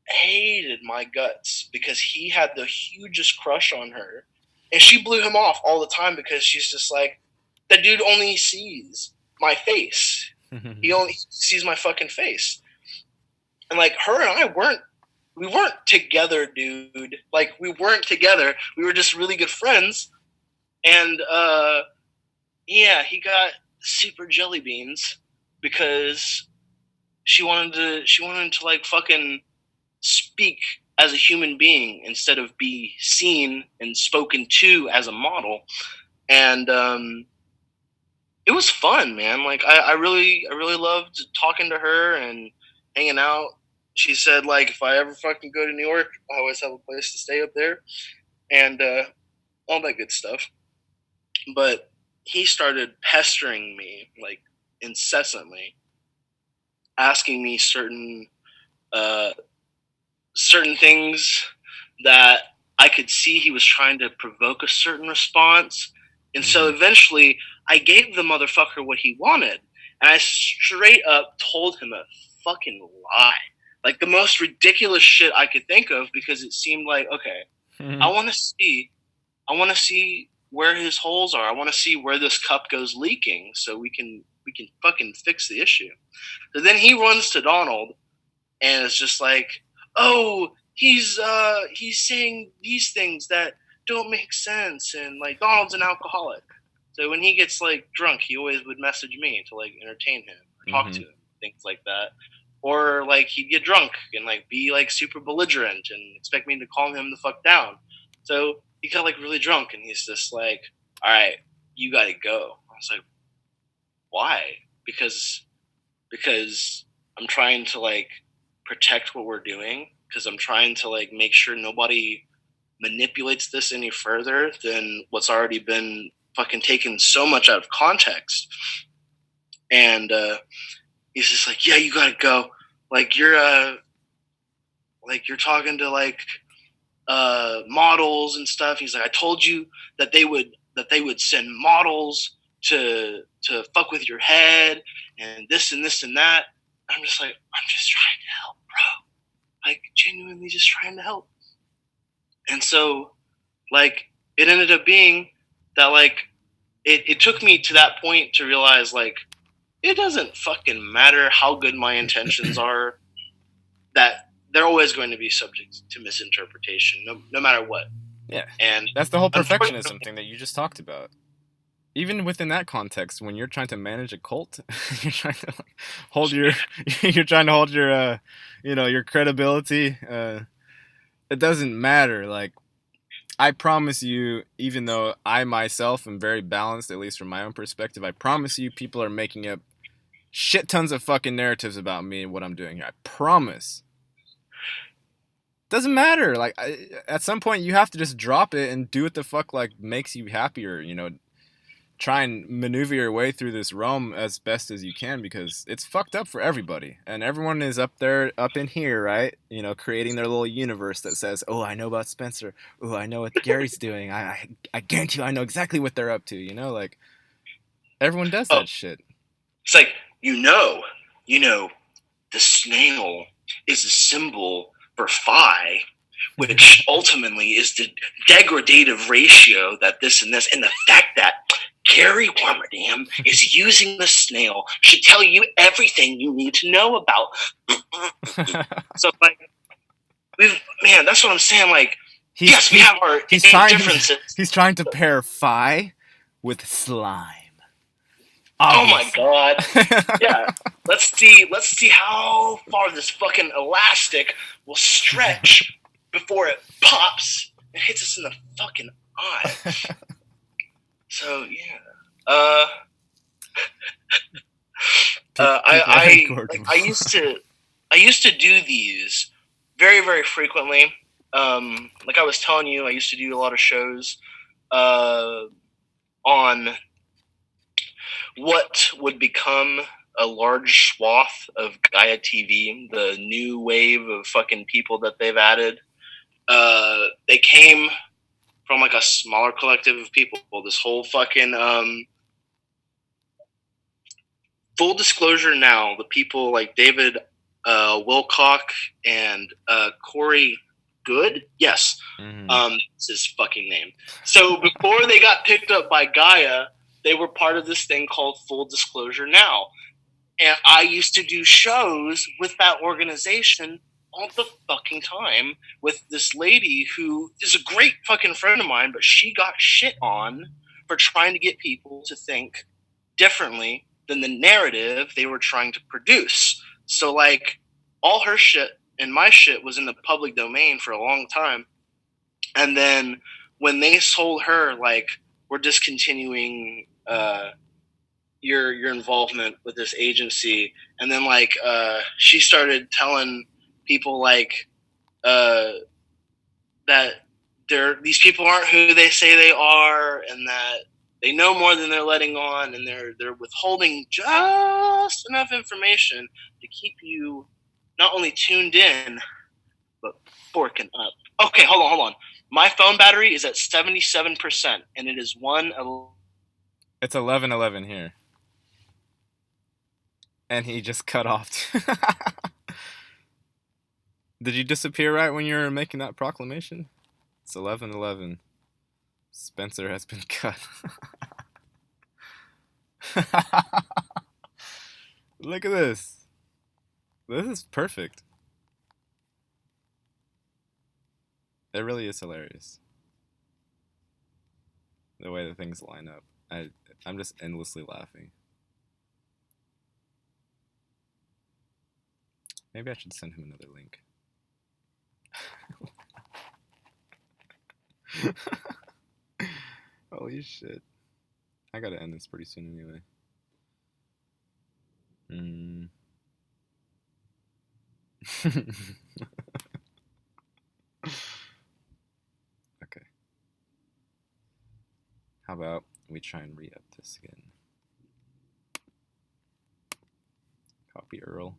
hated my guts because he had the hugest crush on her. And she blew him off all the time because she's just like, the dude only sees my face. He only sees my fucking face. And like, her and I we weren't together, dude. Like, we weren't together. We were just really good friends. And yeah, he got super jelly beans because she wanted to like fucking speak as a human being instead of be seen and spoken to as a model. And it was fun, man. Like, I really loved talking to her and hanging out. She said, like, if I ever fucking go to New York, I always have a place to stay up there and all that good stuff. But he started pestering me, like, incessantly, asking me certain things that I could see he was trying to provoke a certain response. And so eventually I gave the motherfucker what he wanted. And I straight up told him a fucking lie. Like, the most ridiculous shit I could think of, because it seemed like, okay, I want to see where his holes are. I want to see where this cup goes leaking so we can fucking fix the issue. So then he runs to Donald and it's just like, oh, he's saying these things that don't make sense, and like, Donald's an alcoholic. So when he gets like drunk, he always would message me to like entertain him or talk to him, things like that. Or like, he'd get drunk and like be like super belligerent and expect me to calm him the fuck down. So he got like really drunk and he's just like, all right, you gotta go. I was like, why? Because I'm trying to like protect what we're doing, because I'm trying to like make sure nobody manipulates this any further than what's already been fucking taken so much out of context. And he's just like, yeah, you gotta go. Like, you're talking to like models and stuff. He's like, I told you that they would send models to fuck with your head and this and this and that. I'm just like, I'm just trying to help, bro. Like, genuinely just trying to help. And so, like, it ended up being that, like, it took me to that point to realize, like, it doesn't fucking matter how good my intentions are, that they're always going to be subject to misinterpretation, no matter what. Yeah. And that's the whole perfectionism thing that you just talked about. Even within that context, when you're trying to manage a cult, you're trying to like, hold your your credibility. It doesn't matter. Like, I promise you, even though I myself am very balanced, at least from my own perspective, I promise you, people are making up shit tons of fucking narratives about me and what I'm doing here. I promise. Doesn't matter. Like, at some point, you have to just drop it and do what the fuck like makes you happier. You know, try and maneuver your way through this realm as best as you can, because it's fucked up for everybody, and everyone is up in here, right? You know, creating their little universe that says, oh, I know about Spencer. Oh, I know what Gary's doing. I guarantee you I know exactly what they're up to, you know? Like, everyone does that shit. It's like, you know, the snail is a symbol for phi, which ultimately is the degradative ratio that this and this, and the fact that Gary Warmerdam is using the snail should tell you everything you need to know about. So, like, that's what I'm saying. Like, we have our differences. He's trying to pair phi with slime. Obviously. Oh my god! Yeah, let's see how far this fucking elastic will stretch before it pops and hits us in the fucking eye. So yeah, I used to do these very, very frequently. Like I was telling you, I used to do a lot of shows on what would become a large swath of Gaia TV, the new wave of fucking people that they've added. They came from like a smaller collective of people. This whole fucking full disclosure now, the people like David Wilcock and Corey Good, yes, it's his fucking name. So before they got picked up by Gaia, they were part of this thing called Full Disclosure Now. And I used to do shows with that organization all the fucking time with this lady who is a great fucking friend of mine, but she got shit on for trying to get people to think differently than the narrative they were trying to produce. So, like, all her shit and my shit was in the public domain for a long time. And then when they told her, like, we're discontinuing your involvement with this agency, and then like she started telling people like that these people aren't who they say they are, and that they know more than they're letting on, and they're withholding just enough information to keep you not only tuned in but forking up. Okay, hold on. My phone battery is at 77%, and it is It's 11:11 here. And he just cut off. Did you disappear right when you were making that proclamation? It's 11:11. Spencer has been cut. Look at this. This is perfect. It really is hilarious. The way the things line up. I'm just endlessly laughing. Maybe I should send him another link. Holy shit. I gotta end this pretty soon anyway. Okay. How about we try and re-up this again? Copy URL.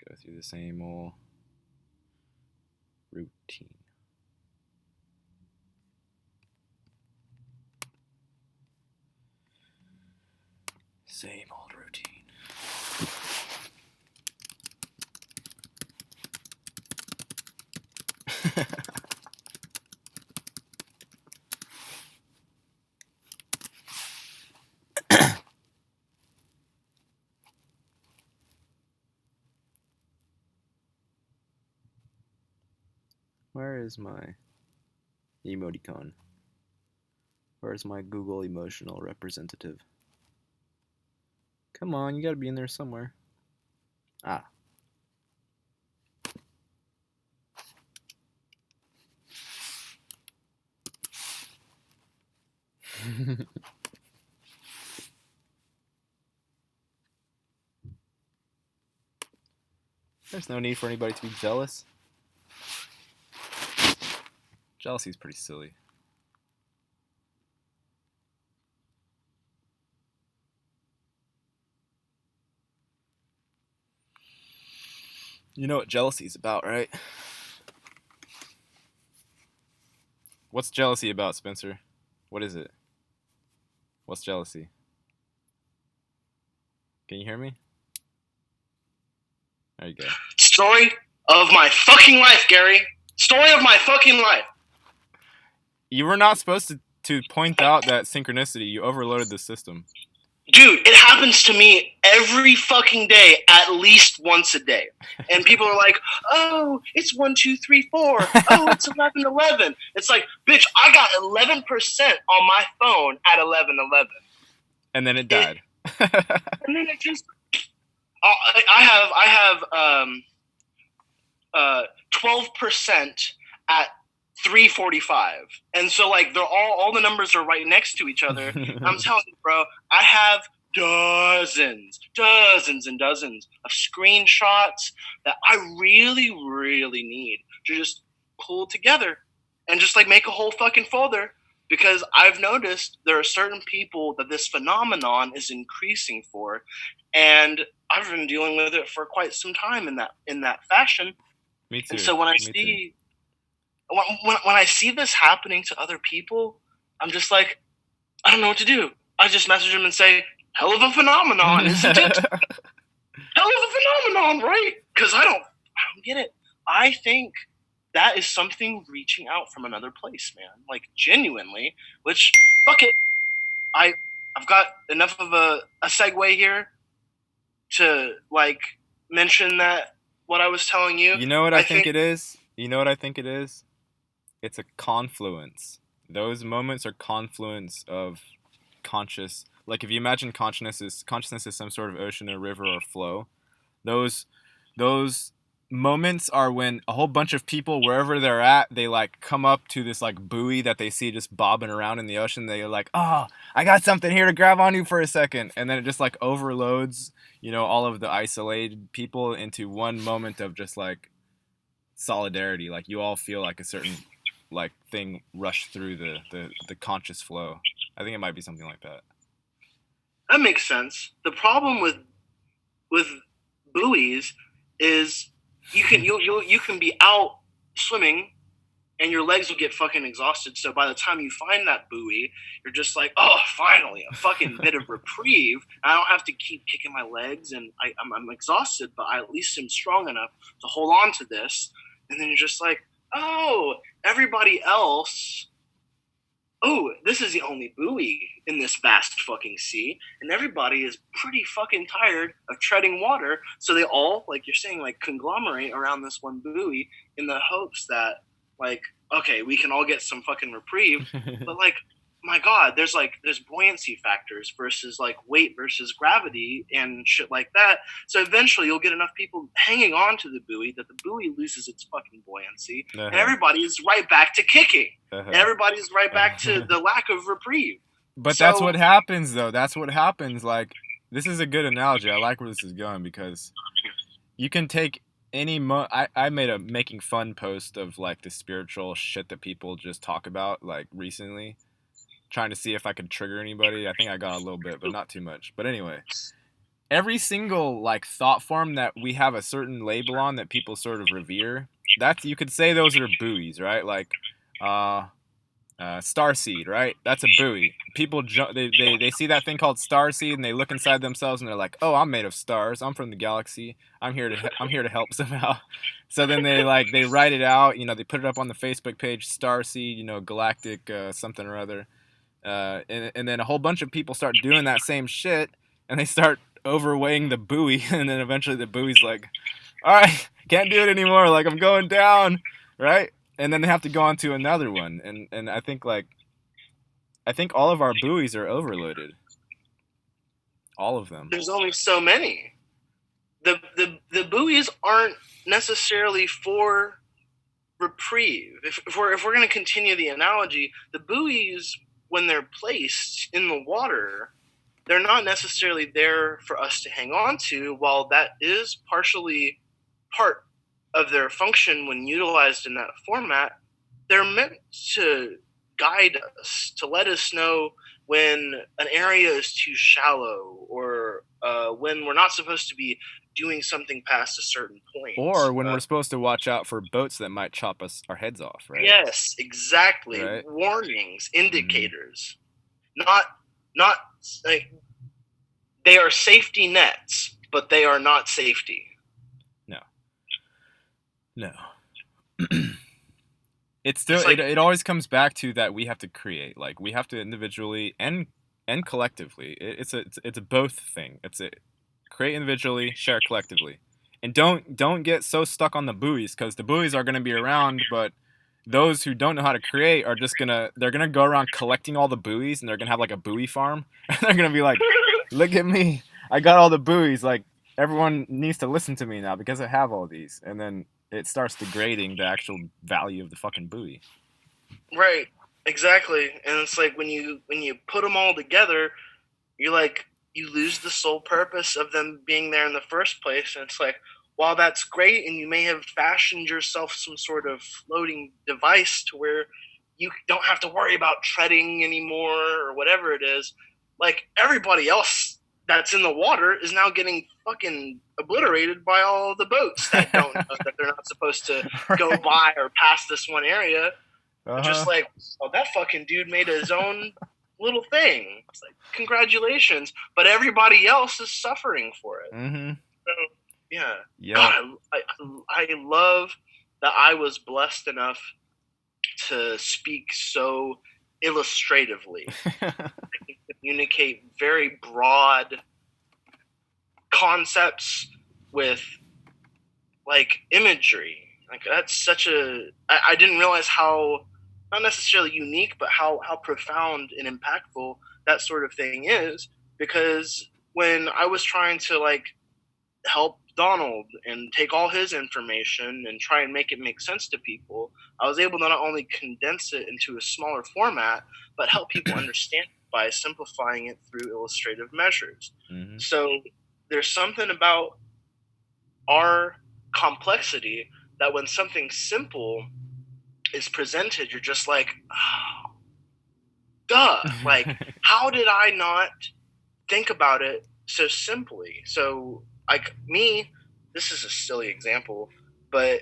Go through the same old routine. Same old routine. Where is my emoticon? Where is my Google emotional representative? Come on, you gotta be in there somewhere. Ah. There's no need for anybody to be jealous. Jealousy is pretty silly. You know what jealousy is about, right? What's jealousy about, Spencer? What is it? What's jealousy? Can you hear me? There you go. Story of my fucking life, Gary. Story of my fucking life. You were not supposed to point out that synchronicity. You overloaded the system. Dude, it happens to me every fucking day, at least once a day. And people are like, oh, it's 1, 2, 3, 4. Oh, it's 11:11. It's like, bitch, I got 11% on my phone at 11:11. And then it died. And then it just, I have 12% at 345. And so like they're all the numbers are right next to each other. I'm telling you, bro, I have dozens and dozens of screenshots that I really, really need to just pull together and just like make a whole fucking folder, because I've noticed there are certain people that this phenomenon is increasing for, and I've been dealing with it for quite some time in that fashion. Me too. And so when I see when I see this happening to other people, I'm just like, I don't know what to do. I just message them and say, hell of a phenomenon, isn't it? Hell of a phenomenon, right? Because I don't get it. I think that is something reaching out from another place, man. Like genuinely, which fuck it. I've got enough of a segue here to like mention that what I was telling you. You know what I think it is? You know what I think it is? It's a confluence. Those moments are confluence of conscious. Like if you imagine consciousness is some sort of ocean, or river, or flow. Those moments are when a whole bunch of people, wherever they're at, they like come up to this like buoy that they see just bobbing around in the ocean. They're like, oh, I got something here to grab onto for a second, and then it just like overloads, all of the isolated people into one moment of just like solidarity. Like you all feel like a certain like thing rush through the conscious flow. I think it might be something like that. That makes sense. The problem with buoys is you can be out swimming and your legs will get fucking exhausted. So by the time you find that buoy, you're just like, oh, finally, a fucking bit of reprieve. I don't have to keep kicking my legs, and I'm exhausted, but I at least am strong enough to hold on to this. And then you're just like, oh, everybody else, this is the only buoy in this vast fucking sea, and everybody is pretty fucking tired of treading water, so they all, like you're saying, like conglomerate around this one buoy in the hopes that, like, okay, we can all get some fucking reprieve. But like, my God, there's buoyancy factors versus like weight versus gravity and shit like that. So eventually you'll get enough people hanging on to the buoy that the buoy loses its fucking buoyancy, and everybody is right back to kicking. And everybody's right back to the lack of reprieve. But that's what happens, though. That's what happens. Like, this is a good analogy. I like where this is going, because you can take any I made a making fun post of like the spiritual shit that people just talk about like recently, trying to see if I could trigger anybody. I think I got a little bit, but not too much. But anyway, every single like thought form that we have a certain label on that people sort of revere, that's, you could say those are buoys, right? Like starseed, right? That's a buoy. People they see that thing called starseed and they look inside themselves and they're like, oh, I'm made of stars. I'm from the galaxy. I'm here to help somehow. So then they write it out. They put it up on the Facebook page, starseed. Galactic something or other. And then a whole bunch of people start doing that same shit, and they start overweighing the buoy, and then eventually the buoy's like, all right, can't do it anymore, like I'm going down, right? And then they have to go on to another one, and I think all of our buoys are overloaded. All of them. There's only so many. The buoys aren't necessarily for reprieve. If we're going to continue the analogy, the buoys, when they're placed in the water, they're not necessarily there for us to hang on to. While that is partially part of their function when utilized in that format, they're meant to guide us, to let us know when an area is too shallow, or when we're not supposed to be doing something past a certain point, or when we're supposed to watch out for boats that might chop our heads off, right? Yes, exactly. Right? Warnings, indicators. Not like, they are safety nets, but they are not safety. No. It's still it always comes back to that we have to create. Like, we have to individually and collectively. It's a both thing. It's a create individually, share collectively. And don't get so stuck on the buoys, because the buoys are going to be around, but those who don't know how to create are just they're gonna go around collecting all the buoys, and they're gonna have like a buoy farm. And they're gonna be like, look at me, I got all the buoys. Like, everyone needs to listen to me now because I have all these. And then it starts degrading the actual value of the fucking buoy. Right. Exactly. And it's like when you put them all together, you're like you lose the sole purpose of them being there in the first place. And it's like, while that's great, and you may have fashioned yourself some sort of floating device to where you don't have to worry about treading anymore or whatever it is, like everybody else that's in the water is now getting fucking obliterated by all the boats that don't know that they're not supposed to go by or pass this one area. Just like, oh, that fucking dude made his own little thing. It's like, congratulations, but everybody else is suffering for it. Mm-hmm. So, yeah. Yep. God, I love that I was blessed enough to speak so illustratively. I can communicate very broad concepts with like imagery. Like that's such a I didn't realize how not necessarily unique, but how profound and impactful that sort of thing is. Because when I was trying to like help Donald and take all his information and try and make it make sense to people, I was able to not only condense it into a smaller format, but help people understand it by simplifying it through illustrative measures. Mm-hmm. So there's something about our complexity that when something simple is presented, you're just like, oh, duh. Like, how did I not think about it so simply? So, like, me, this is a silly example, but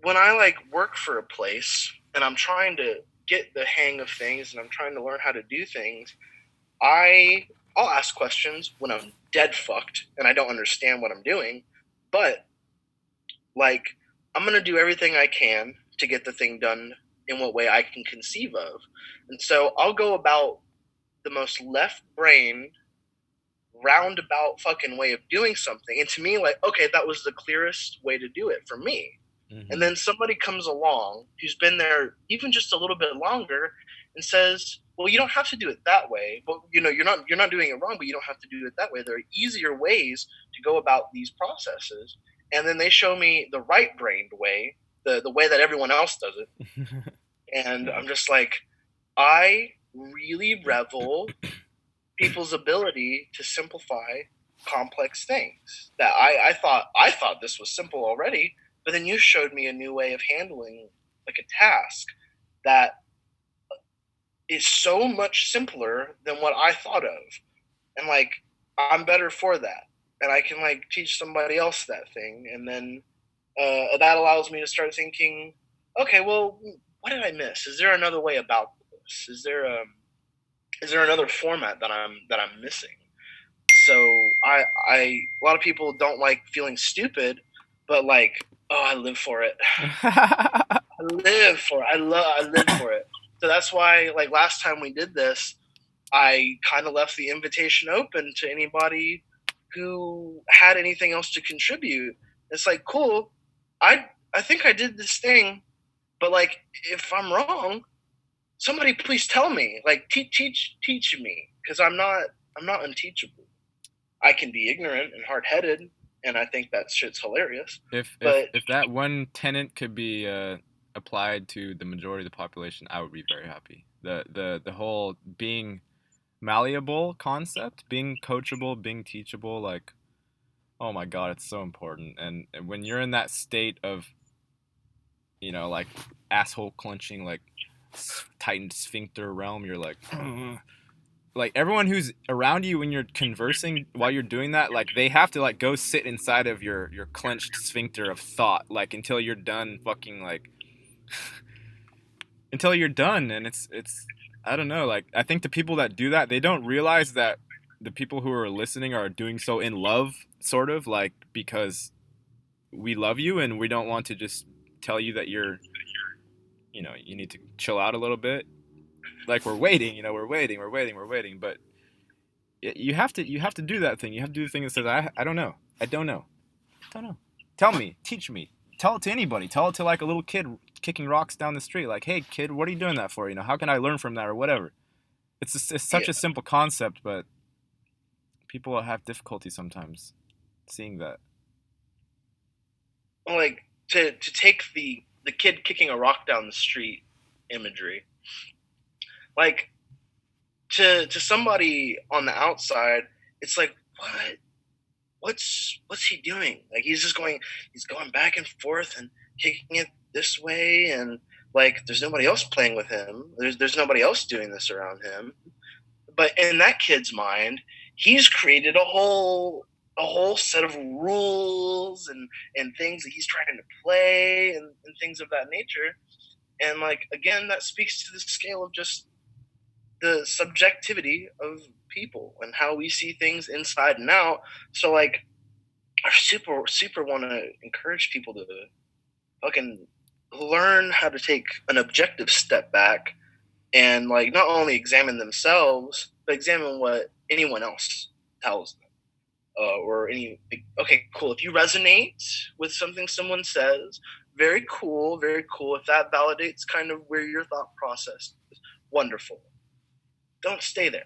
when I like work for a place and I'm trying to get the hang of things and I'm trying to learn how to do things, I'll ask questions when I'm dead fucked and I don't understand what I'm doing, but like I'm gonna do everything I can to get the thing done in what way I can conceive of. And so I'll go about the most left brain roundabout fucking way of doing something. And to me, like, okay, that was the clearest way to do it for me. Mm-hmm. And then somebody comes along who's been there even just a little bit longer and says, well, you don't have to do it that way. But you know, you're not doing it wrong, but you don't have to do it that way. There are easier ways to go about these processes. And then they show me the right-brained way, the way that everyone else does it. And I'm just like, I really revel people's ability to simplify complex things. That I thought this was simple already, but then you showed me a new way of handling like a task that is so much simpler than what I thought of. And like, I'm better for that. And I can like teach somebody else that thing. And then that allows me to start thinking, okay, well, what did I miss? Is there another way about this? Is there another format that I'm missing? So I a lot of people don't like feeling stupid, but like, oh, I live for it. I live for it. So that's why, like last time we did this, I kind of left the invitation open to anybody who had anything else to contribute. It's like, cool, I think I did this thing, but like if I'm wrong, somebody please tell me. Like teach me, because I'm not unteachable. I can be ignorant and hard-headed, and I think that shit's hilarious. If that one tenet could be applied to the majority of the population, I would be very happy. The whole being malleable concept, being coachable, being teachable, like, oh my god, it's so important. And when you're in that state of, you know, like asshole clenching, like tightened sphincter realm, you're like, ugh. Like everyone who's around you when you're conversing while you're doing that, like they have to like go sit inside of your clenched sphincter of thought, like until you're done fucking like until you're done. And it's I don't know, like I think the people that do that, they don't realize that the people who are listening are doing so in love, sort of like, because we love you and we don't want to just tell you that you're, you know, you need to chill out a little bit. Like we're waiting, you know, we're waiting, but you have to do that thing. You have to do the thing that says, I don't know. Tell me, teach me. Tell it to anybody. Tell it to like a little kid kicking rocks down the street. Like, hey kid, what are you doing that for? You know, how can I learn from that or whatever? It's such a simple concept, but people have difficulty sometimes seeing that. Like to take the kid kicking a rock down the street imagery. Like, to somebody on the outside, it's like, what's he doing? Like, he's going back and forth and kicking it this way, and like there's nobody else playing with him. There's nobody else doing this around him. But in that kid's mind, he's created a whole set of rules and things that he's trying to play and things of that nature. And like, again, that speaks to the scale of just the subjectivity of people and how we see things inside and out. So like, I super want to encourage people to fucking learn how to take an objective step back and like not only examine themselves but examine what anyone else tells them. Or any, okay, cool, if you resonate with something someone says, very cool. If that validates kind of where your thought process is, wonderful. Don't stay there.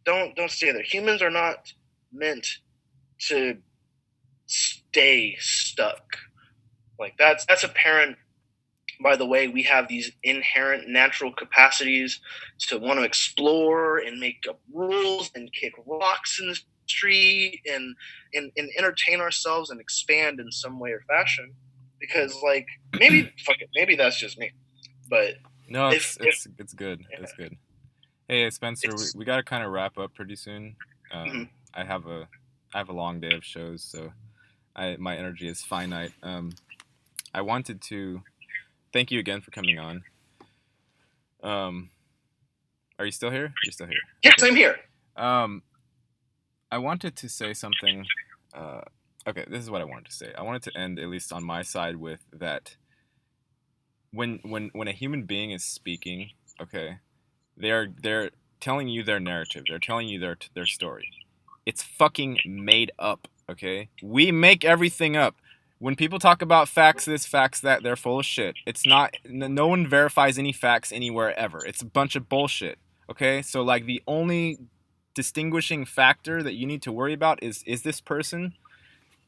Don't stay there. Humans are not meant to stay stuck. Like, that's apparent by the way we have these inherent natural capacities to want to explore and make up rules and kick rocks in the street and entertain ourselves and expand in some way or fashion. Because like, maybe maybe that's just me, but no, it's good. Yeah. It's good. Hey Spencer, we got to kind of wrap up pretty soon. Mm-hmm. I have a long day of shows, so my energy is finite. I wanted to thank you again for coming on. Are you still here? You're still here. Yes, okay. I'm here. I wanted to say something. Okay, this is what I wanted to say. I wanted to end, at least on my side, with that. When a human being is speaking, okay, they're telling you their narrative. They're telling you their story. It's fucking made up. Okay, we make everything up. When people talk about facts this, facts that, they're full of shit. It's not. No one verifies any facts anywhere ever. It's a bunch of bullshit. Okay, so like the only distinguishing factor that you need to worry about is this person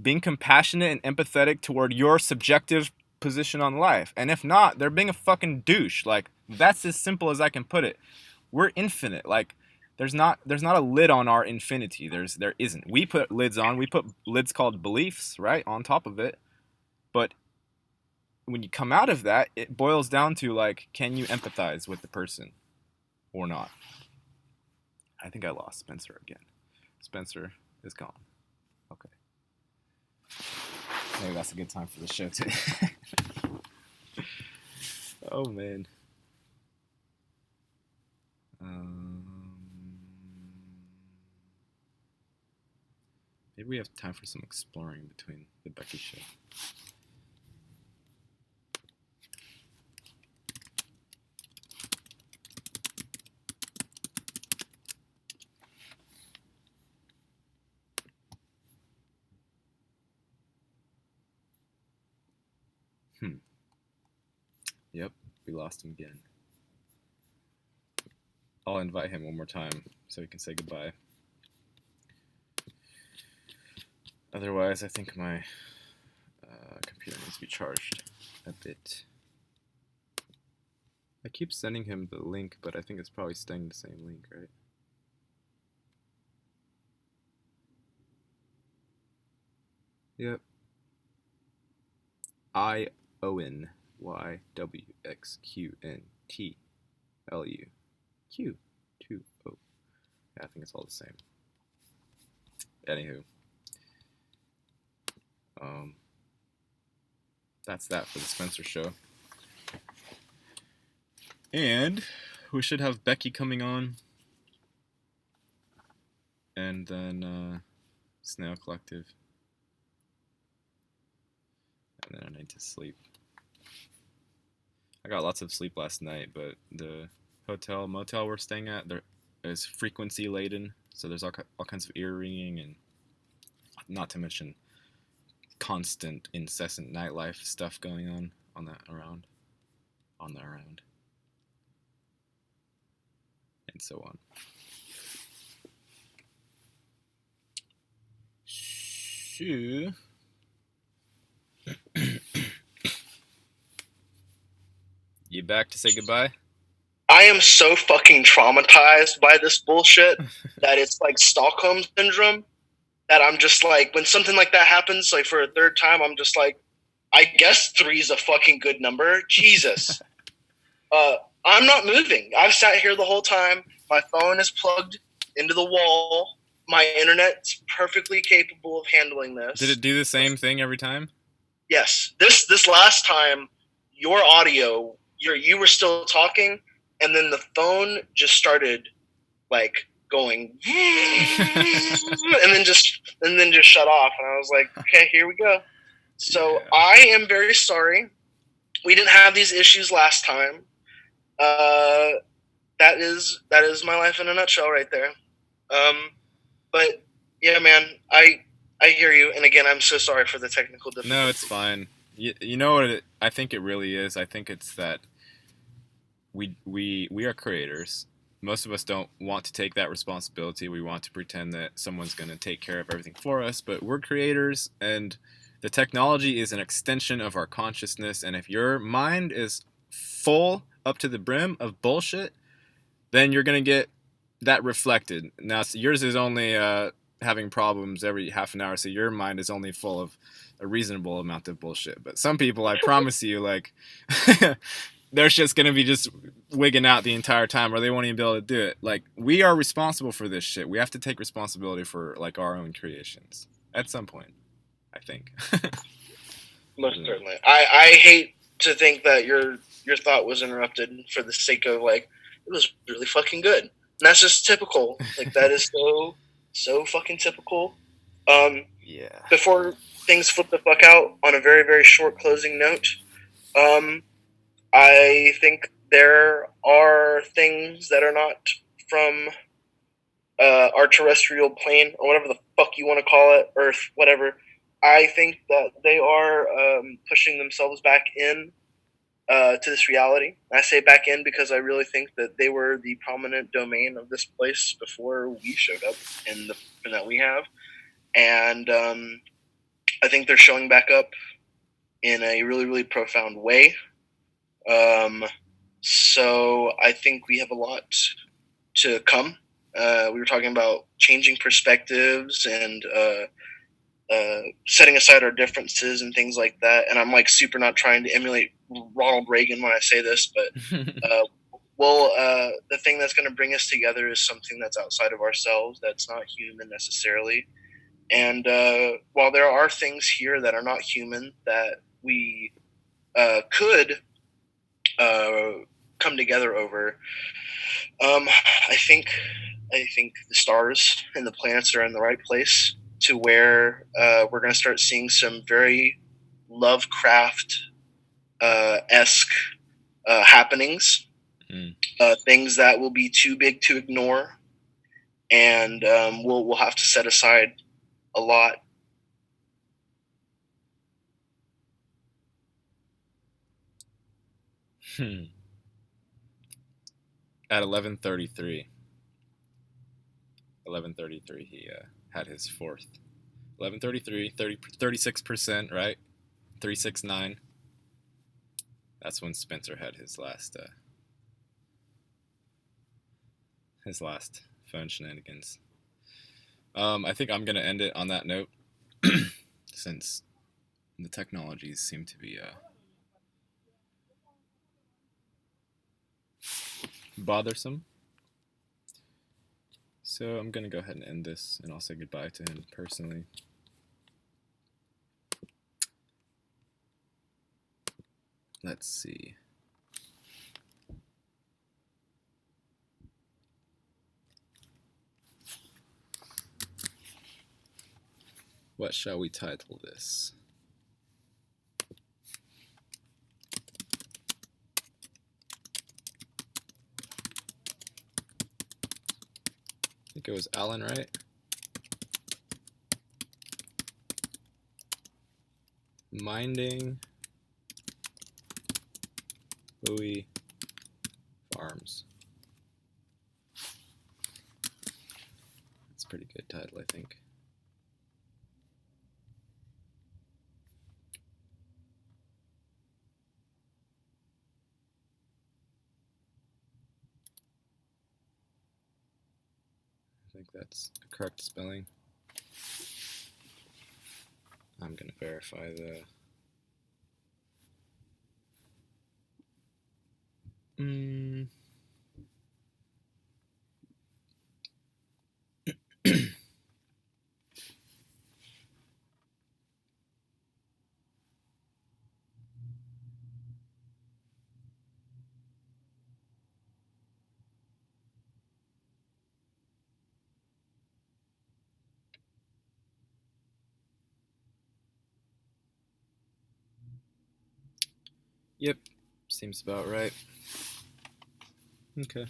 being compassionate and empathetic toward your subjective position on life. And if not, they're being a fucking douche. Like, that's as simple as I can put it. We're infinite. Like, there's not a lid on our infinity. There isn't. We put lids on. We put lids called beliefs, right, on top of it. But when you come out of that, it boils down to like, can you empathize with the person or not? I think I lost Spencer again. Spencer is gone. Okay. Maybe that's a good time for the show too. Oh man. Maybe we have time for some exploring between the Becky show. Yep, we lost him again. I'll invite him one more time so he can say goodbye. Otherwise, I think my computer needs to be charged a bit. I keep sending him the link, but I think it's probably staying the same link, right? Yep. IONYWXQNTLU2O. Yeah, I think it's all the same. Anywho. That's that for the Spencer show. And we should have Becky coming on. And then Snail Collective. And then I need to sleep. I got lots of sleep last night, but the motel we're staying at, there is frequency laden, so there's all kinds of ear ringing, and not to mention constant, incessant nightlife stuff going on around, and so on. So, yeah, back to say goodbye? I am so fucking traumatized by this bullshit that it's like Stockholm syndrome. That I'm just like, when something like that happens, like for a third time, I'm just like, I guess 3 is a fucking good number. Jesus. I'm not moving. I've sat here the whole time. My phone is plugged into the wall. My internet's perfectly capable of handling this. Did it do the same thing every time? Yes. This last time, your audio, you were still talking, and then the phone just started like going and then just shut off, and I was like, okay, here we go. So Yeah. I am very sorry. We didn't have these issues last time. That is my life in a nutshell right there. But yeah, man, I hear you, and again, I'm so sorry for the technical difficulties. No, it's fine. You know what I think it really is? I think it's that we are creators. Most of us don't want to take that responsibility. We want to pretend that someone's going to take care of everything for us, but we're creators, and the technology is an extension of our consciousness, and if your mind is full up to the brim of bullshit, then you're going to get that reflected. Now, yours is only having problems every half an hour, so your mind is only full of a reasonable amount of bullshit. But some people, I promise you, like, they're just going to be just wigging out the entire time, or they won't even be able to do it. Like, we are responsible for this shit. We have to take responsibility for, like, our own creations at some point, I think. Most certainly. I hate to think that your thought was interrupted for the sake of, like, it was really fucking good. And that's just typical. Like, that is so fucking typical. Yeah. Before things flip the fuck out, on a very, very short closing note, I think there are things that are not from our terrestrial plane, or whatever the fuck you want to call it, Earth, whatever. I think that they are pushing themselves back in to this reality. I say back in because I really think that they were the prominent domain of this place before we showed up in the form that we have. And I think they're showing back up in a really, really profound way. So I think we have a lot to come. We were talking about changing perspectives and setting aside our differences and things like that. And I'm like super not trying to emulate Ronald Reagan when I say this, but the thing that's going to bring us together is something that's outside of ourselves, that's not human necessarily. And while there are things here that are not human that we could come together over, I think the stars and the planets are in the right place to where we're going to start seeing some very Lovecraft-esque happenings, things that will be too big to ignore, and we'll have to set aside a lot. At 11:33, he had his fourth. 11:33, 36%, right? 369. That's when Spencer had his last phone shenanigans. I think I'm gonna end it on that note, since the technologies seem to be bothersome. So I'm gonna go ahead and end this, and I'll say goodbye to him personally. Let's see. What shall we title this? I think it was Alan, right? Minding Buoy Farms. That's a pretty good title, I think. think that's the correct spelling. I'm going to verify the... Yep, seems about right. Okay.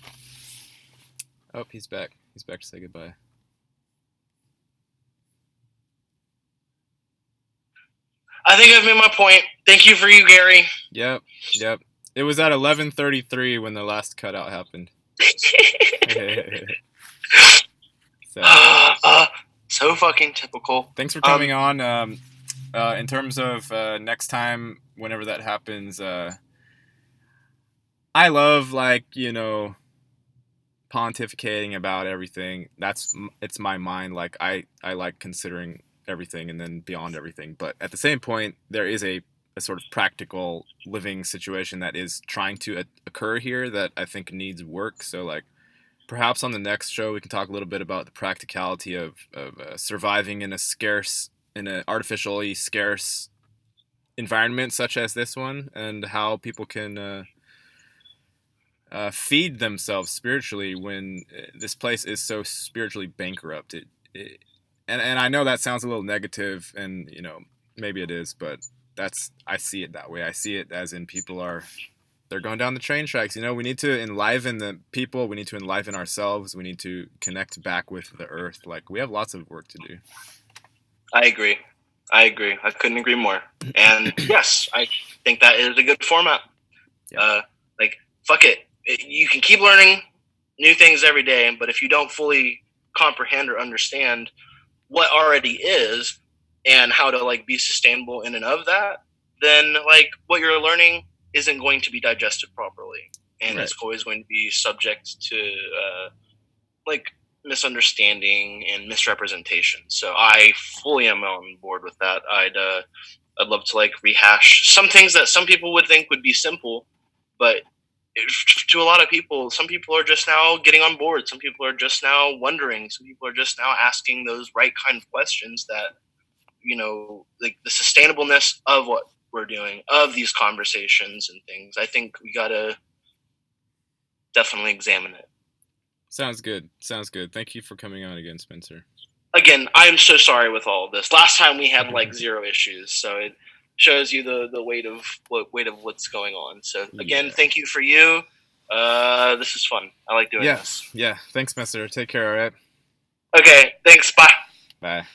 Oh, he's back. He's back to say goodbye. I think I've made my point. Thank you for you, Gary. Yep. It was at 11:33 when the last cutout happened. So fucking typical. Thanks for coming on. In terms of next time, whenever that happens, I love, like, pontificating about everything. It's my mind. Like, I like considering everything and then beyond everything. But at the same point, there is a sort of practical living situation that is trying to occur here that I think needs work. So, like, perhaps on the next show we can talk a little bit about the practicality of surviving in an artificially scarce environment such as this one, and how people can feed themselves spiritually when this place is so spiritually bankrupt. And I know that sounds a little negative, and maybe it is, but I see it that way. I see it as in they're going down the train tracks. We need to enliven the people. We need to enliven ourselves. We need to connect back with the earth. Like, we have lots of work to do. I agree. I couldn't agree more. And yes, I think that is a good format. Yeah. Fuck it. You can keep learning new things every day, but if you don't fully comprehend or understand what already is and how to, like, be sustainable in and of that, then, like, what you're learning isn't going to be digested properly, and right. It's always going to be subject to misunderstanding and misrepresentation. So I fully am on board with that. I'd love to rehash some things that some people would think would be simple, but to a lot of people, some people are just now getting on board. Some people are just now wondering. Some people are just now asking those right kind of questions that, the sustainableness of what we're doing, of these conversations and things. I think we gotta definitely examine it. Sounds good. Thank you for coming on again, Spencer. Again, I'm so sorry with all of this. Last time we had 0 issues, so it shows you the weight of what's going on. So again, Thank you for you. This is fun. I like doing this. Yeah. Thanks, Spencer. Take care. All right. Okay. Thanks. Bye. Bye.